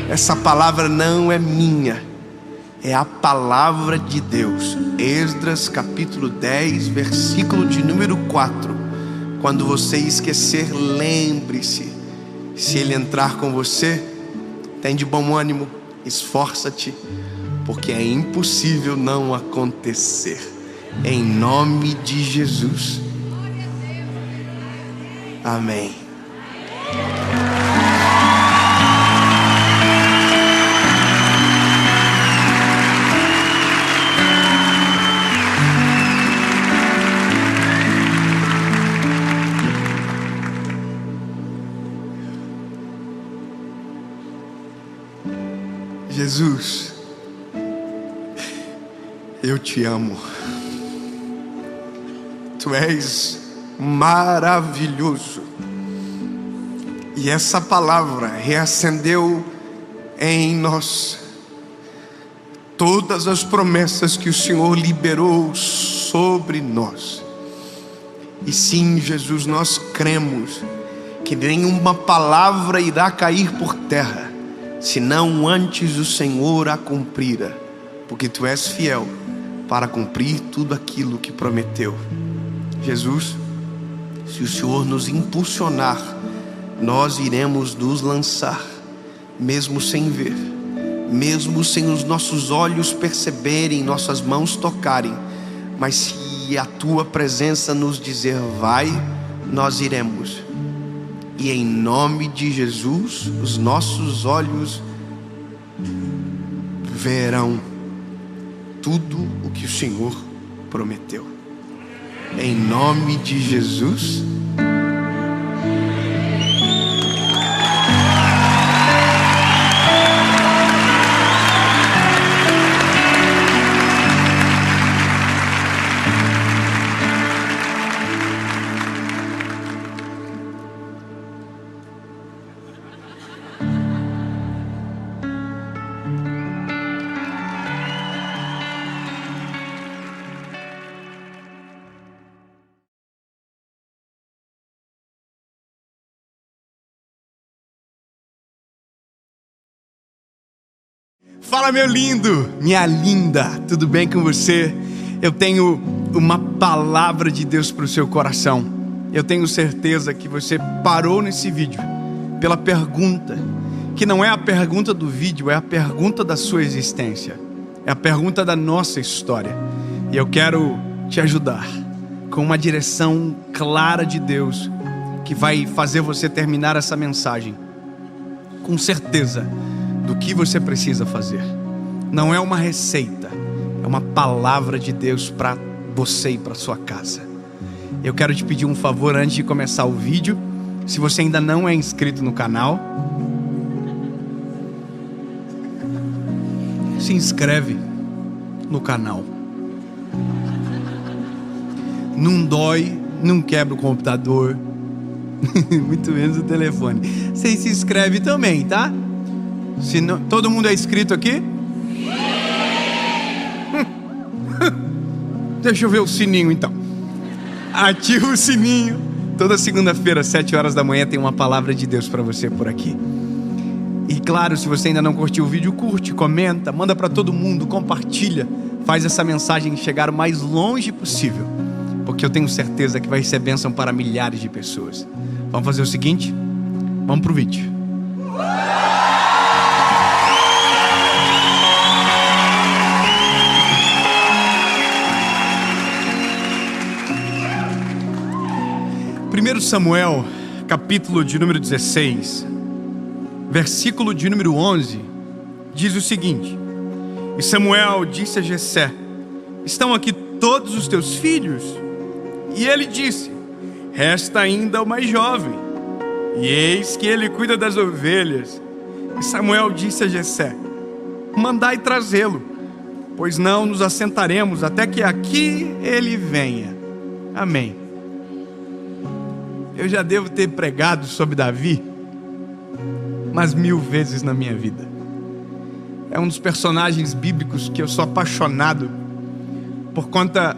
Essa palavra não é minha, é a palavra de Deus. Esdras capítulo 10, versículo de número 4. Quando você esquecer, lembre-se: se ele entrar com você, tem de bom ânimo, esforça-te, porque é impossível não acontecer. Em nome de Jesus. Amém. Jesus, eu te amo. Tu és maravilhoso. E essa palavra reacendeu em nós todas as promessas que o Senhor liberou sobre nós. E sim, Jesus, nós cremos que nenhuma palavra irá cair por terra, senão antes o Senhor a cumprira, porque Tu és fiel para cumprir tudo aquilo que prometeu. Jesus, se o Senhor nos impulsionar, nós iremos nos lançar, mesmo sem ver, mesmo sem os nossos olhos perceberem, nossas mãos tocarem, mas se a Tua presença nos dizer vai, nós iremos. E em nome de Jesus, os nossos olhos verão tudo o que o Senhor prometeu. Em nome de Jesus. Fala, meu lindo, minha linda, tudo bem com você? Eu tenho uma palavra de Deus para o seu coração. Eu tenho certeza que você parou nesse vídeo pela pergunta, que não é a pergunta do vídeo, é a pergunta da sua existência, é a pergunta da nossa história. E eu quero te ajudar com uma direção clara de Deus, que vai fazer você terminar essa mensagem com certeza do que você precisa fazer. Não é uma receita, é uma palavra de Deus para você e para sua casa. Eu quero te pedir um favor antes de começar o vídeo. Se você ainda não é inscrito no canal, se inscreve no canal. Não dói, não quebra o computador, muito menos o telefone. Você se inscreve também, tá? Se não, todo mundo é inscrito aqui? Deixa eu ver o sininho então. Ativa o sininho. Toda segunda-feira, às 7 horas da manhã, tem uma palavra de Deus para você por aqui. E claro, se você ainda não curtiu o vídeo, curte, comenta, manda para todo mundo, compartilha. Faz essa mensagem chegar o mais longe possível, porque eu tenho certeza que vai ser bênção para milhares de pessoas. Vamos fazer o seguinte? Vamos pro vídeo. Primeiro Samuel, capítulo de número 16, versículo de número 11, diz o seguinte: E Samuel disse a Jessé: estão aqui todos os teus filhos? E ele disse: resta ainda o mais jovem, e eis que ele cuida das ovelhas. E Samuel disse a Jessé: mandai trazê-lo, pois não nos assentaremos até que aqui ele venha. Amém. Eu já devo ter pregado sobre Davi umas 1000 vezes na minha vida. É um dos personagens bíblicos que eu sou apaixonado por conta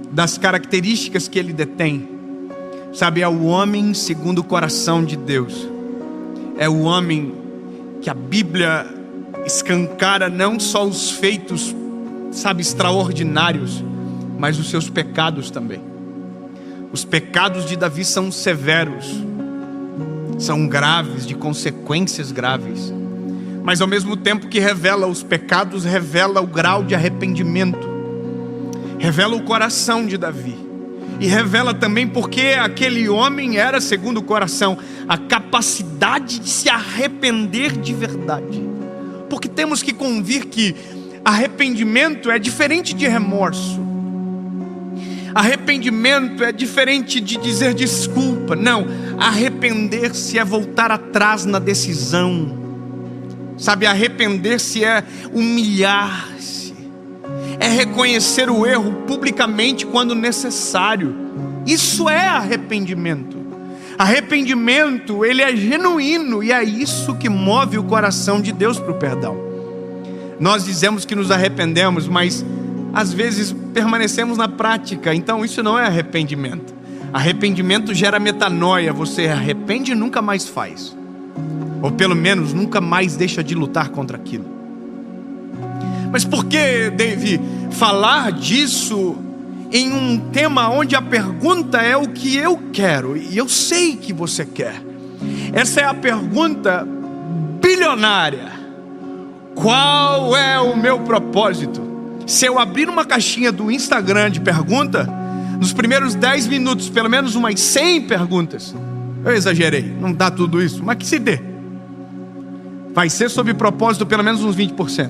das características que ele detém. Sabe, é o homem segundo o coração de Deus. É o homem que a Bíblia escancara não só os feitos, sabe, extraordinários, mas os seus pecados também. Os pecados de Davi são severos, são graves, de consequências graves. Mas ao mesmo tempo que revela os pecados, revela o grau de arrependimento, revela o coração de Davi, e revela também porque aquele homem era segundo o coração, a capacidade de se arrepender de verdade. Porque temos que convir que arrependimento é diferente de remorso. Arrependimento é diferente de dizer desculpa. Não, arrepender-se é voltar atrás na decisão. Sabe, arrepender-se é humilhar-se, é reconhecer o erro publicamente quando necessário. Isso é arrependimento. Arrependimento, ele é genuíno, e é isso que move o coração de Deus para o perdão. Nós dizemos que nos arrependemos, mas às vezes permanecemos na prática. Então isso não é arrependimento. Arrependimento gera metanoia. Você arrepende e nunca mais faz, ou pelo menos nunca mais deixa de lutar contra aquilo. Mas por que, Davi, falar disso em um tema onde a pergunta é o que eu quero? E eu sei que você quer. Essa é a pergunta bilionária: qual é o meu propósito? Se eu abrir uma caixinha do Instagram de pergunta, nos primeiros 10 minutos, pelo menos umas 100 perguntas. Eu exagerei, não dá tudo isso, mas que se dê. Vai ser sobre propósito pelo menos uns 20%.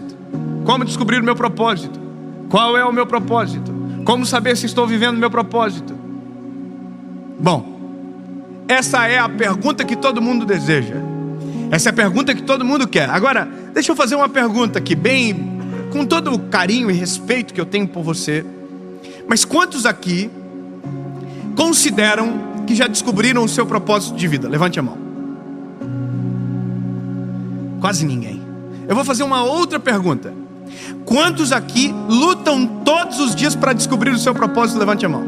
Como descobrir o meu propósito? Qual é o meu propósito? Como saber se estou vivendo o meu propósito? Bom, essa é a pergunta que todo mundo deseja. Essa é a pergunta que todo mundo quer. Agora, deixa eu fazer uma pergunta aqui, bem, com todo o carinho e respeito que eu tenho por você. Mas quantos aqui consideram que já descobriram o seu propósito de vida? Levante a mão. Quase ninguém. Eu vou fazer uma outra pergunta. Quantos aqui lutam todos os dias para descobrir o seu propósito? Levante a mão.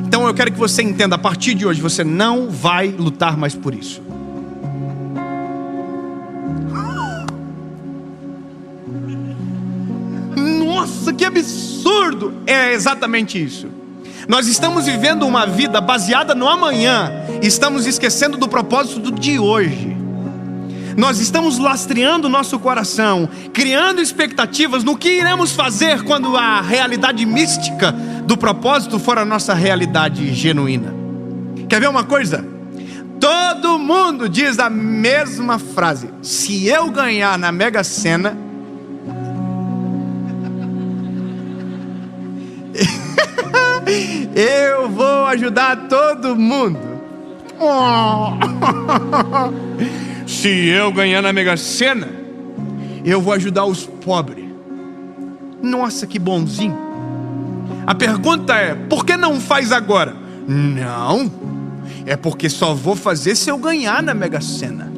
Então eu quero que você entenda, a partir de hoje você não vai lutar mais por isso. Nossa, que absurdo! É exatamente isso. Nós estamos vivendo uma vida baseada no amanhã, e estamos esquecendo do propósito de hoje. Nós estamos lastreando o nosso coração, criando expectativas no que iremos fazer quando a realidade mística do propósito for a nossa realidade genuína. Quer ver uma coisa? Todo mundo diz a mesma frase: se eu ganhar na Mega Sena, eu vou ajudar todo mundo. Se eu ganhar na Mega Sena, eu vou ajudar os pobres. Nossa, que bonzinho. A pergunta é: por que não faz agora? Não, é porque só vou fazer se eu ganhar na Mega Sena.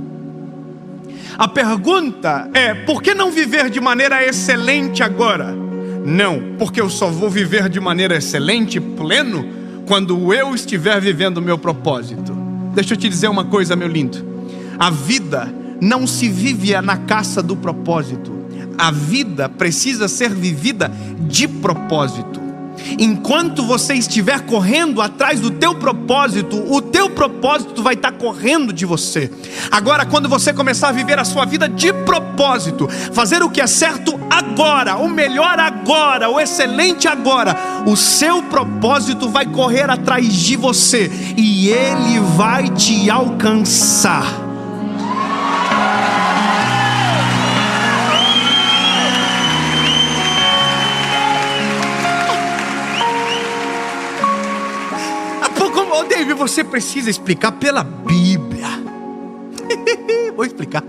A pergunta é: por que não viver de maneira excelente agora? Não, porque eu só vou viver de maneira excelente, pleno, quando eu estiver vivendo o meu propósito. Deixa eu te dizer uma coisa, meu lindo. A vida não se vive na caça do propósito. A vida precisa ser vivida de propósito. Enquanto você estiver correndo atrás do teu propósito, o teu propósito vai estar correndo de você. Agora, quando você começar a viver a sua vida de propósito, fazer o que é certo agora, o melhor agora, o excelente agora, o seu propósito vai correr atrás de você e ele vai te alcançar. você precisa explicar pela Bíblia. Vou explicar.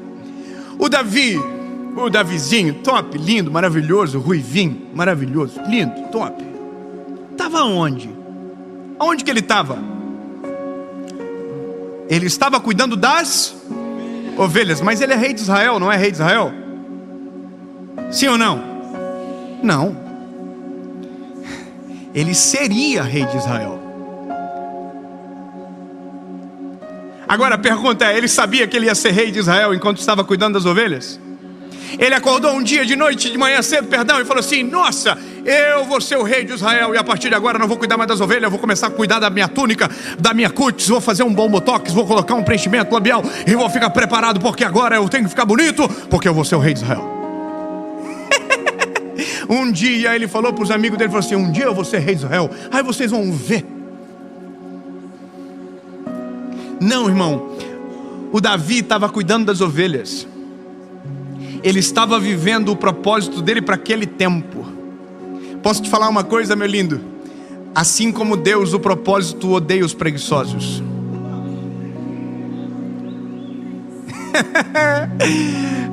O Davizinho, top, lindo, maravilhoso, ruivinho, maravilhoso, lindo, top. Estava onde? Aonde que ele estava? Ele estava cuidando das ovelhas, mas ele é rei de Israel, não é rei de Israel? Sim ou não? Não. Ele seria rei de Israel. Agora a pergunta é, ele sabia que ele ia ser rei de Israel enquanto estava cuidando das ovelhas? Ele acordou um dia, de noite, de manhã cedo, e falou assim: nossa, eu vou ser o rei de Israel, e a partir de agora não vou cuidar mais das ovelhas, eu vou começar a cuidar da minha túnica, da minha cutis, vou fazer um bom botox, vou colocar um preenchimento labial, e vou ficar preparado, porque agora eu tenho que ficar bonito, porque eu vou ser o rei de Israel. Um dia ele falou para os amigos dele, falou assim: um dia eu vou ser rei de Israel, aí vocês vão ver. Não, irmão, o Davi estava cuidando das ovelhas. Ele estava vivendo o propósito dele para aquele tempo. Posso te falar uma coisa, meu lindo? Assim como Deus, o propósito odeia os preguiçosos.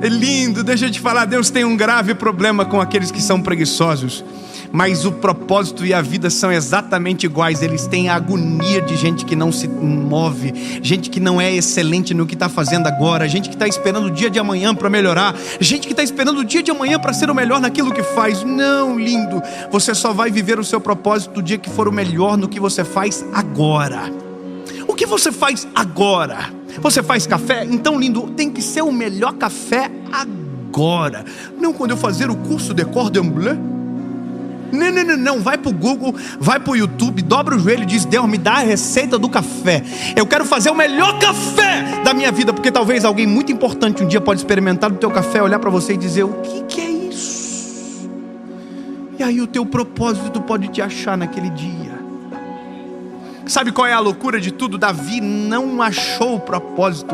É lindo, deixa eu te falar, Deus tem um grave problema com aqueles que são preguiçosos. Mas o propósito e a vida são exatamente iguais. Eles têm a agonia de gente que não se move, gente que não é excelente no que está fazendo agora, gente que está esperando o dia de amanhã para melhorar, gente que está esperando o dia de amanhã para ser o melhor naquilo que faz. Não, lindo, você só vai viver o seu propósito o dia que for o melhor no que você faz agora. O que você faz agora? Você faz café? Então, lindo, tem que ser o melhor café agora. Não quando eu fazer o curso de cordon bleu. Não, vai pro Google, vai pro YouTube, dobra o joelho e diz: Deus, me dá a receita do café. Eu quero fazer o melhor café da minha vida, porque talvez alguém muito importante um dia pode experimentar o teu café, olhar para você e dizer: o que é isso? E aí o teu propósito pode te achar naquele dia. Sabe qual é a loucura de tudo? Davi não achou o propósito,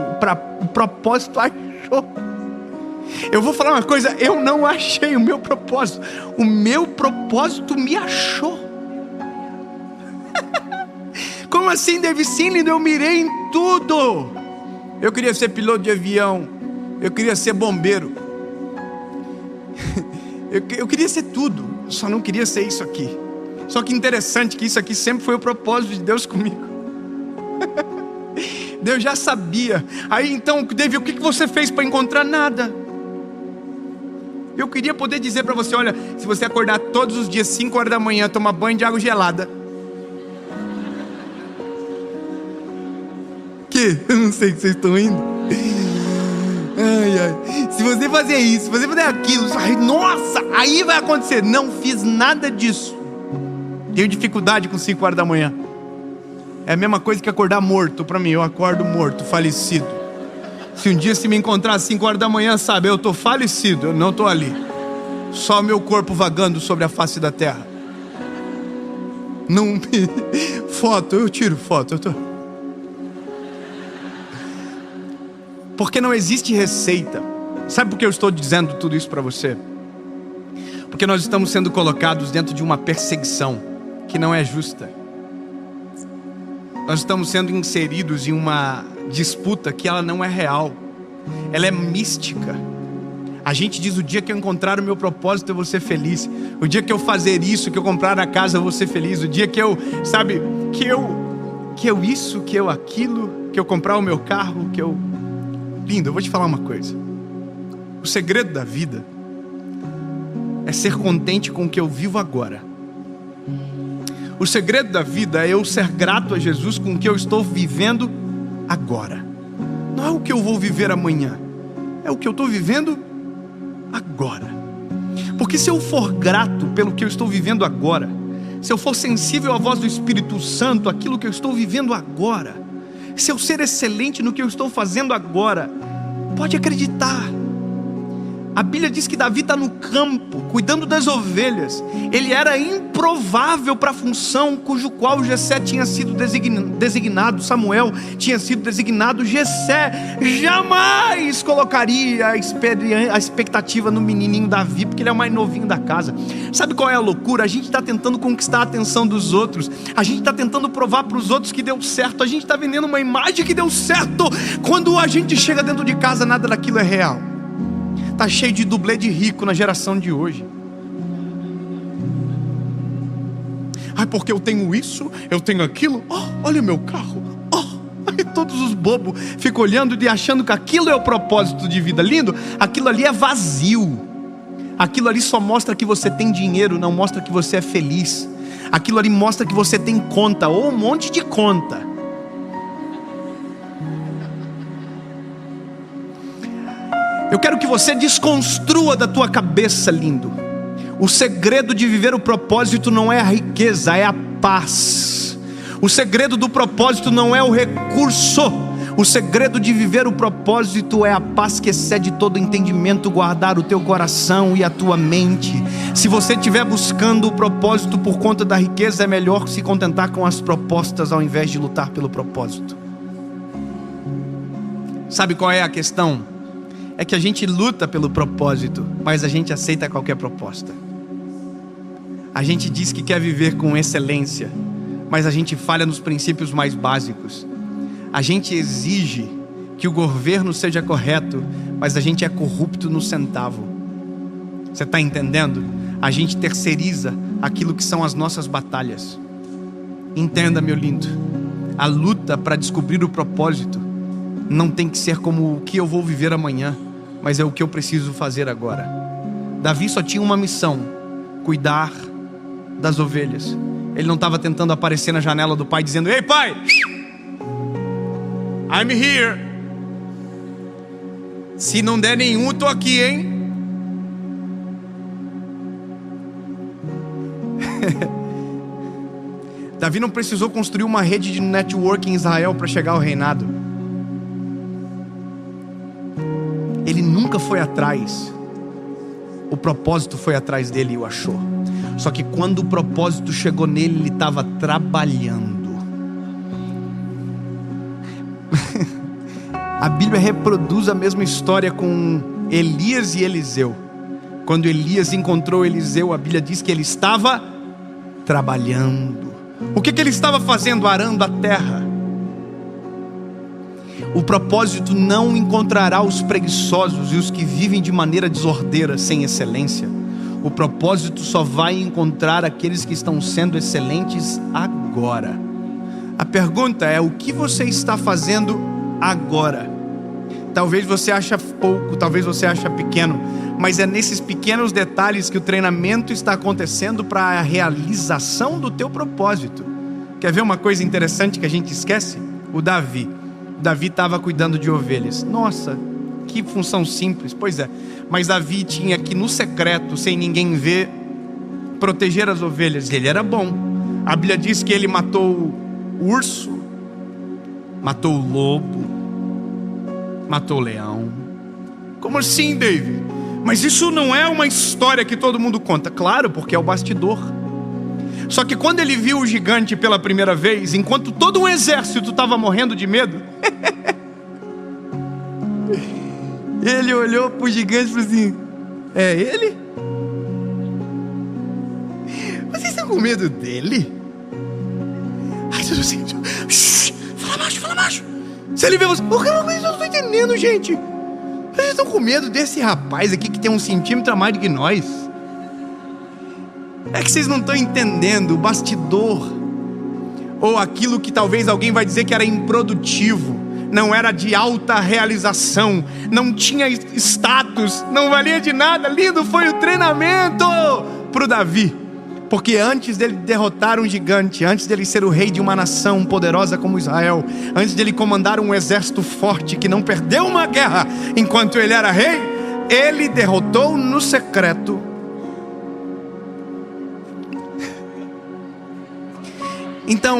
o propósito achou. Eu vou falar uma coisa, eu não achei o meu propósito me achou. Como assim, Davi? Sim, lindo, eu mirei em tudo. Eu queria ser piloto de avião, eu queria ser bombeiro, eu queria ser tudo, só não queria ser isso aqui. Só que interessante que isso aqui sempre foi o propósito de Deus comigo. Deus já sabia. Aí então, Davi, o que você fez para encontrar? Nada. Eu queria poder dizer para você: olha, se você acordar todos os dias 5 horas da manhã, tomar banho de água gelada. Que? Eu não sei que vocês estão indo. Ai. Se você fazer isso, se você fazer aquilo, nossa, aí vai acontecer. Não fiz nada disso. Tenho dificuldade com 5 horas da manhã. É a mesma coisa que acordar morto para mim. Eu acordo morto, falecido. Se um dia se me encontrar às 5 horas da manhã, sabe, eu estou falecido, eu não estou ali. Só meu corpo vagando sobre a face da terra. Não. Foto, eu tiro foto. Porque não existe receita. Sabe por que eu estou dizendo tudo isso para você? Porque nós estamos sendo colocados dentro de uma perseguição que não é justa. Nós estamos sendo inseridos em uma disputa que ela não é real. Ela é mística. A gente diz: o dia que eu encontrar o meu propósito eu vou ser feliz. O dia que eu fazer isso, que eu comprar a casa eu vou ser feliz. O dia que eu, sabe, que eu isso, que eu aquilo, que eu comprar o meu carro, que eu... Lindo, eu vou te falar uma coisa. O segredo da vida é ser contente com o que eu vivo agora. O segredo da vida é eu ser grato a Jesus com o que eu estou vivendo agora. Não é o que eu vou viver amanhã, é o que eu estou vivendo agora. Porque se eu for grato pelo que eu estou vivendo agora, se eu for sensível à voz do Espírito Santo, aquilo que eu estou vivendo agora, se eu ser excelente no que eu estou fazendo agora, pode acreditar, A Bíblia diz que Davi está no campo, cuidando das ovelhas. Ele era improvável para a função cujo qual Jessé tinha sido designado, Samuel tinha sido designado. Jessé jamais colocaria a expectativa no menininho Davi, porque ele é o mais novinho da casa. Sabe qual é a loucura? A gente está tentando conquistar a atenção dos outros. A gente está tentando provar para os outros que deu certo. A gente está vendendo uma imagem que deu certo. Quando a gente chega dentro de casa, nada daquilo é real. Está cheio de dublê de rico na geração de hoje. Porque eu tenho isso, eu tenho aquilo. Olha o meu carro. Aí todos os bobos ficam olhando e achando que aquilo é o propósito de vida. Lindo, aquilo ali é vazio. Aquilo ali só mostra que você tem dinheiro, não mostra que você é feliz. Aquilo ali mostra que você tem conta, ou um monte de conta. Eu quero que você desconstrua da tua cabeça, lindo. O segredo de viver o propósito não é a riqueza, é a paz. O segredo do propósito não é o recurso. O segredo de viver o propósito é a paz que excede todo entendimento, guardar o teu coração e a tua mente. Se você estiver buscando o propósito por conta da riqueza, é melhor se contentar com as propostas ao invés de lutar pelo propósito. Sabe qual é a questão? É que a gente luta pelo propósito, mas a gente aceita qualquer proposta. A gente diz que quer viver com excelência, mas a gente falha nos princípios mais básicos. A gente exige que o governo seja correto, mas a gente é corrupto no centavo. Você está entendendo? A gente terceiriza aquilo que são as nossas batalhas. Entenda, meu lindo, a luta para descobrir o propósito não tem que ser como o que eu vou viver amanhã, mas é o que eu preciso fazer agora. Davi só tinha uma missão: cuidar das ovelhas. Ele não estava tentando aparecer na janela do pai dizendo: "Ei, pai, I'm here. Se não der nenhum, eu tô aqui, hein?" Davi não precisou construir uma rede de network em Israel para chegar ao reinado. Ele nunca foi atrás. O propósito foi atrás dele e o achou. Só que quando o propósito chegou nele, ele estava trabalhando. A Bíblia reproduz a mesma história com Elias e Eliseu. Quando Elias encontrou Eliseu, a Bíblia diz que ele estava trabalhando. O que ele estava fazendo? Arando a terra. O propósito não encontrará os preguiçosos e os que vivem de maneira desordeira, sem excelência. O propósito só vai encontrar aqueles que estão sendo excelentes agora. A pergunta é: o que você está fazendo agora? Talvez você ache pouco, talvez você ache pequeno, mas é nesses pequenos detalhes que o treinamento está acontecendo para a realização do teu propósito. Quer ver uma coisa interessante que a gente esquece? O Davi estava cuidando de ovelhas. Nossa, que função simples. Pois é, mas Davi tinha que, no secreto, sem ninguém ver, proteger as ovelhas. Ele era bom. A Bíblia diz que ele matou o urso, matou o lobo, matou o leão. Como assim, David? Mas isso não é uma história que todo mundo conta. Claro, porque é o bastidor. Só que quando ele viu o gigante pela primeira vez, enquanto todo um exército estava morrendo de medo, ele olhou para o gigante e falou assim: "É ele? Vocês estão com medo dele?" Aí você assim: fala macho. Se ele vê você, eu não estou entendendo, gente. Vocês estão com medo desse rapaz aqui que tem 1 centímetro a mais do que nós? É que vocês não estão entendendo o bastidor, ou aquilo que talvez alguém vai dizer que era improdutivo, não era de alta realização, não tinha status, não valia de nada. Lindo foi o treinamento para o Davi, porque antes dele derrotar um gigante, antes dele ser o rei de uma nação poderosa como Israel, antes dele comandar um exército forte que não perdeu uma guerra enquanto ele era rei, ele derrotou no secreto. Então,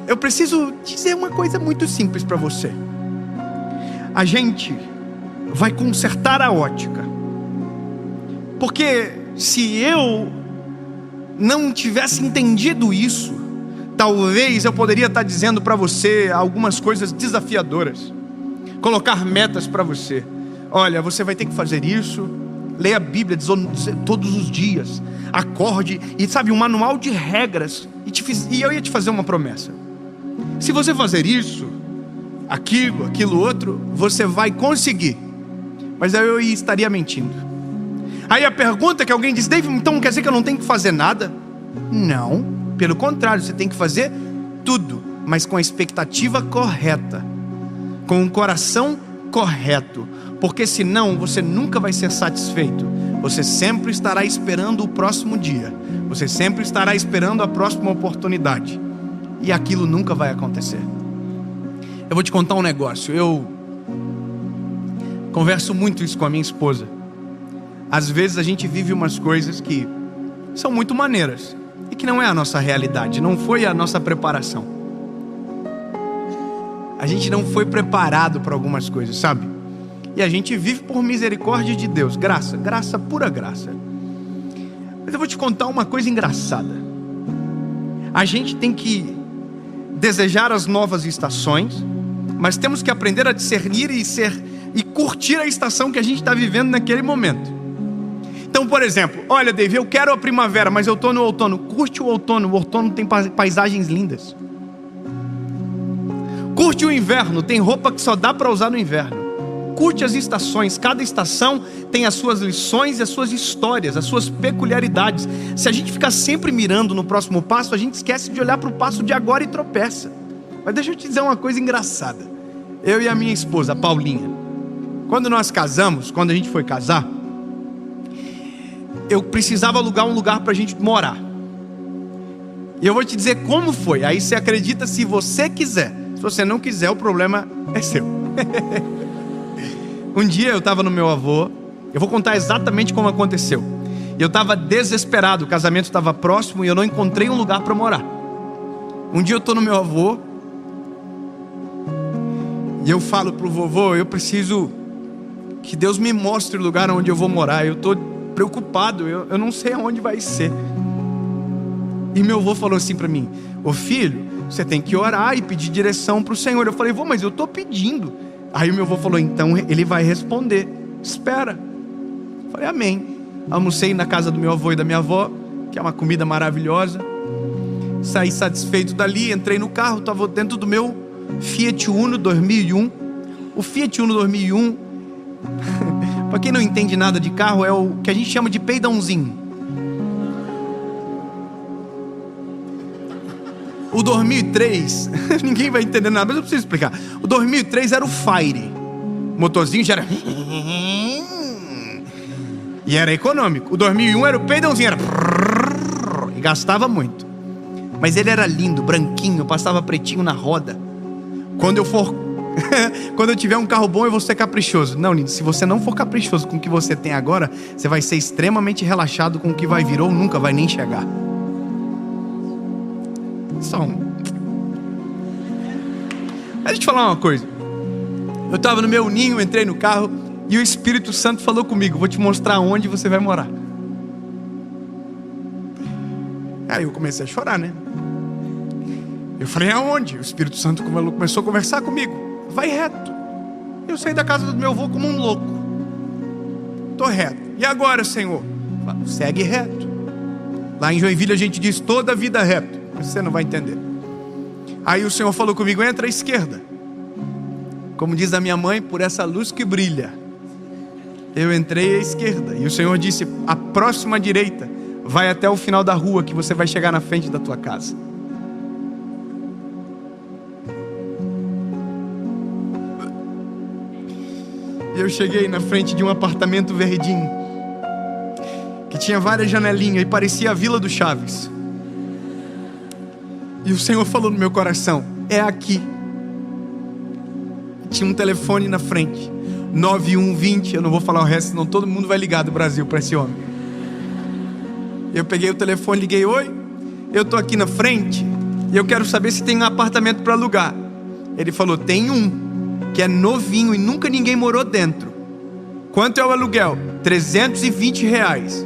eu preciso dizer uma coisa muito simples para você. A gente vai consertar a ótica Porque se eu não tivesse entendido isso, talvez eu poderia estar dizendo para você algumas coisas desafiadoras, colocar metas para você. Olha, você vai ter que fazer isso, leia a Bíblia todos os dias, acorde, e sabe, um manual de regras, e eu ia te fazer uma promessa: se você fazer isso, aquilo outro, você vai conseguir. Mas aí eu estaria mentindo. Aí a pergunta que alguém diz: David, então quer dizer que eu não tenho que fazer nada? Não, pelo contrário, você tem que fazer tudo, mas com a expectativa correta, com o coração correto, porque senão você nunca vai ser satisfeito. Você sempre estará esperando o próximo dia, você sempre estará esperando a próxima oportunidade, e aquilo nunca vai acontecer. Eu vou te contar um negócio. Eu converso muito isso com a minha esposa. Às vezes a gente vive umas coisas que são muito maneiras e que não é a nossa realidade, não foi a nossa preparação. A gente não foi preparado para algumas coisas, sabe? E a gente vive por misericórdia de Deus, graça, pura graça. Mas eu vou te contar uma coisa engraçada. A gente tem que desejar as novas estações, mas temos que aprender a discernir e curtir a estação que a gente está vivendo naquele momento. Então, por exemplo, olha, David, eu quero a primavera, mas eu estou no outono. Curte o outono tem paisagens lindas. Curte o inverno, tem roupa que só dá para usar no inverno. Curte as estações, cada estação tem as suas lições e as suas histórias, as suas peculiaridades. Se a gente ficar sempre mirando no próximo passo, a gente esquece de olhar para o passo de agora e tropeça. Mas deixa eu te dizer uma coisa engraçada. Eu e a minha esposa, a Paulinha, quando nós casamos, quando a gente foi casar, eu precisava alugar um lugar para a gente morar. E eu vou te dizer como foi. Aí você acredita se você quiser. Se você não quiser, o problema é seu. Um dia eu estava no meu avô. Eu vou contar exatamente como aconteceu. Eu estava desesperado, o casamento estava próximo e eu não encontrei um lugar para morar. Um dia eu estou no meu avô e eu falo para o vovô: eu preciso que Deus me mostre o lugar onde eu vou morar. Eu estou preocupado, eu não sei aonde vai ser. E meu avô falou assim para mim: ô filho, você tem que orar e pedir direção para o Senhor. Eu falei: vô, mas eu estou pedindo. Aí o meu avô falou: então ele vai responder, espera. Eu falei: amém. Almocei na casa do meu avô e da minha avó, que é uma comida maravilhosa. Saí satisfeito dali, entrei no carro, estava dentro do meu Fiat Uno 2001. O Fiat Uno 2001, para quem não entende nada de carro, é o que a gente chama de peidãozinho. O 2003, ninguém vai entender nada, mas eu preciso explicar. O 2003 era o Fire. O motorzinho já era... e era econômico. O 2001 era o peidãozinho, era... e gastava muito. Mas ele era lindo, branquinho, passava pretinho na roda. Quando eu tiver um carro bom, eu vou ser caprichoso. Não, lindo, se você não for caprichoso com o que você tem agora, você vai ser extremamente relaxado com o que vai vir ou nunca vai nem chegar. Só um. Deixa eu te falar uma coisa. Eu estava no meu ninho, entrei no carro e o Espírito Santo falou comigo: vou te mostrar onde você vai morar. Aí eu comecei a chorar, né? Eu falei: aonde? O Espírito Santo começou a conversar comigo: vai reto. Eu saí da casa do meu avô como um louco. Tô reto. E agora, Senhor? Segue reto. Lá em Joinville a gente diz: toda a vida reto. Mas você não vai entender. Aí o Senhor falou comigo: entra à esquerda. Como diz a minha mãe, por essa luz que brilha. Eu entrei à esquerda. E o Senhor disse: a próxima direita vai até o final da rua, que você vai chegar na frente da tua casa. E eu cheguei na frente de um apartamento verdinho, que tinha várias janelinhas e parecia a Vila do Chaves. E o Senhor falou no meu coração: é aqui. Tinha um telefone na frente, 9120, eu não vou falar o resto, senão todo mundo vai ligar do Brasil para esse homem. Eu peguei o telefone, liguei: oi, eu tô aqui na frente e eu quero saber se tem um apartamento para alugar. Ele falou: tem um, que é novinho e nunca ninguém morou dentro, Quanto é o aluguel? R$320.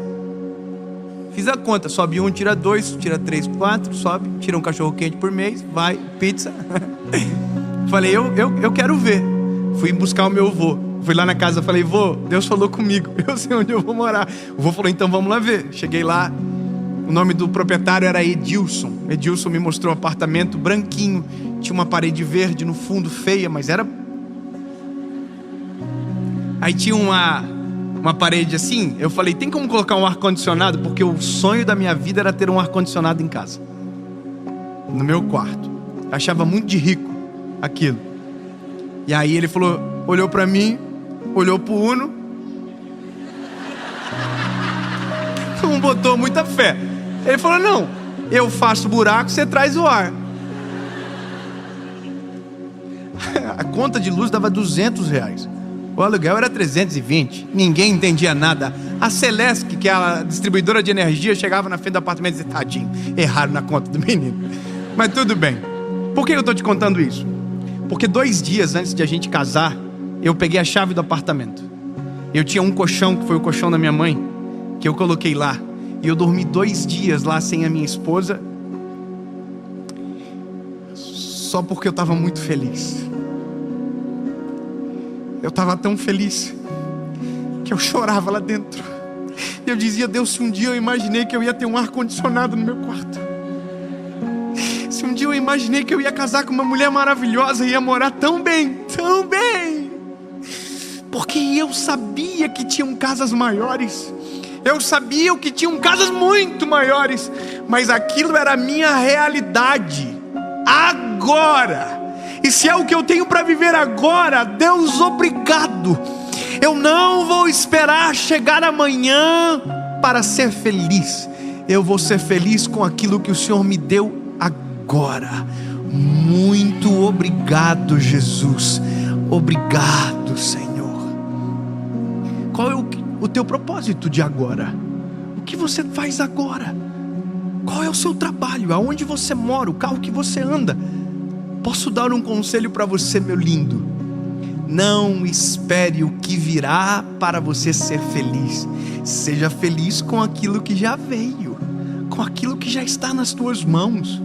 Fiz a conta, sobe 1, tira 2, tira 3, 4, sobe, tira um cachorro quente por mês, vai, pizza. Falei, eu quero ver. Fui buscar o meu avô. Fui lá na casa, falei, vô, Deus falou comigo, eu sei onde eu vou morar. O vô falou, então vamos lá ver. Cheguei lá, o nome do proprietário era Edilson. Edilson me mostrou um apartamento branquinho, tinha uma parede verde no fundo, feia, mas era... Aí tinha uma parede assim, eu falei, tem como colocar um ar-condicionado? Porque o sonho da minha vida era ter um ar-condicionado em casa, no meu quarto. Eu achava muito de rico aquilo. E aí ele falou, olhou pra mim, olhou pro Uno, não botou muita fé. Ele falou, não, eu faço buraco, você traz o ar. A conta de luz dava R$200. O aluguel era 320, ninguém entendia nada. A Celesc, que é a distribuidora de energia, chegava na frente do apartamento e dizia, tadinho, erraram na conta do menino. Mas tudo bem. Por que eu estou te contando isso? Porque 2 dias antes de a gente casar, eu peguei a chave do apartamento. Eu tinha um colchão, que foi o colchão da minha mãe, que eu coloquei lá. E eu dormi 2 dias lá sem a minha esposa, só porque eu estava muito feliz. Eu estava tão feliz que eu chorava lá dentro. Eu dizia, Deus, se um dia eu imaginei que eu ia ter um ar-condicionado no meu quarto, se um dia eu imaginei que eu ia casar com uma mulher maravilhosa e ia morar tão bem, porque eu sabia que tinham casas maiores, eu sabia que tinham casas muito maiores, mas aquilo era a minha realidade agora. E se é o que eu tenho para viver agora, Deus, obrigado. Eu não vou esperar chegar amanhã para ser feliz. Eu vou ser feliz com aquilo que o Senhor me deu agora. Muito obrigado, Jesus. Obrigado, Senhor. Qual é o teu propósito de agora? O que você faz agora? Qual é o seu trabalho? Aonde você mora? O carro que você anda? Posso dar um conselho para você, meu lindo? Não espere o que virá para você ser feliz. Seja feliz com aquilo que já veio, com aquilo que já está nas tuas mãos,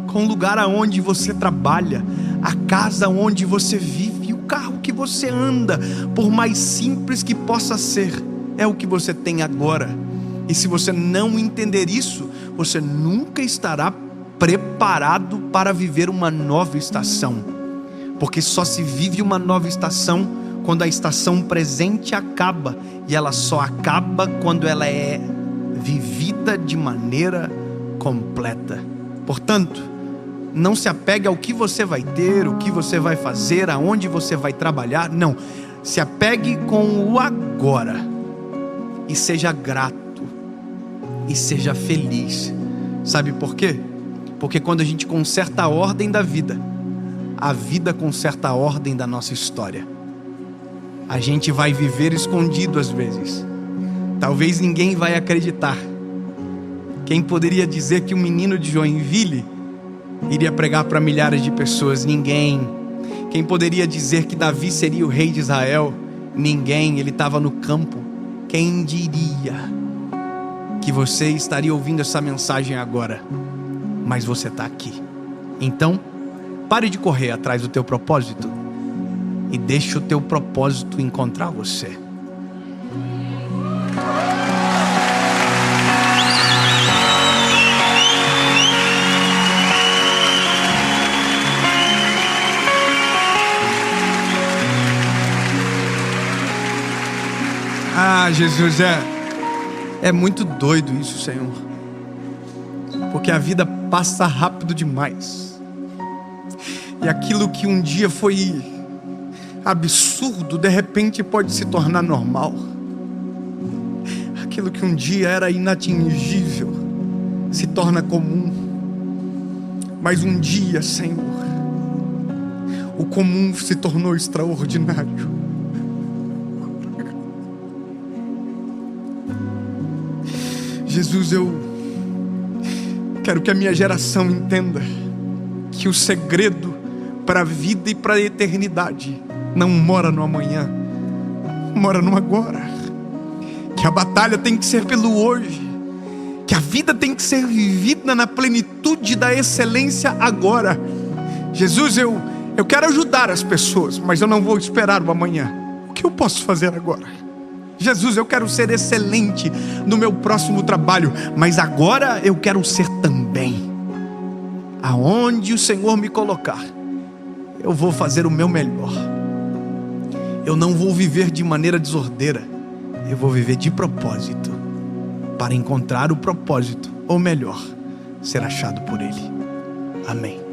com o lugar aonde você trabalha, a casa onde você vive, o carro que você anda. Por mais simples que possa ser, é o que você tem agora. E se você não entender isso, você nunca estará preparado para viver uma nova estação, porque só se vive uma nova estação quando a estação presente acaba, e ela só acaba quando ela é vivida de maneira completa. Portanto, não se apegue ao que você vai ter, o que você vai fazer, aonde você vai trabalhar. Não, se apegue com o agora e seja grato e seja feliz. Sabe por quê? Porque quando a gente conserta a ordem da vida, a vida conserta a ordem da nossa história. A gente vai viver escondido às vezes. Talvez ninguém vai acreditar. Quem poderia dizer que um menino de Joinville iria pregar para milhares de pessoas? Ninguém. Quem poderia dizer que Davi seria o rei de Israel? Ninguém. Ele estava no campo. Quem diria que você estaria ouvindo essa mensagem agora? Mas você está aqui. Então, pare de correr atrás do teu propósito e deixe o teu propósito encontrar você. Ah, Jesus, é muito doido isso, Senhor. Porque a vida passa rápido demais. E aquilo que um dia foi absurdo, de repente pode se tornar normal. Aquilo que um dia era inatingível se torna comum. Mas um dia, Senhor, o comum se tornou extraordinário. Jesus, eu quero que a minha geração entenda que o segredo para a vida e para a eternidade não mora no amanhã, mora no agora, que a batalha tem que ser pelo hoje, que a vida tem que ser vivida na plenitude da excelência agora. Jesus, eu quero ajudar as pessoas, mas eu não vou esperar o amanhã. O que eu posso fazer agora? Jesus, eu quero ser excelente no meu próximo trabalho, mas agora eu quero ser também. Aonde o Senhor me colocar, eu vou fazer o meu melhor. Eu não vou viver de maneira desordeira, eu vou viver de propósito, para encontrar o propósito, ou melhor, ser achado por Ele. Amém.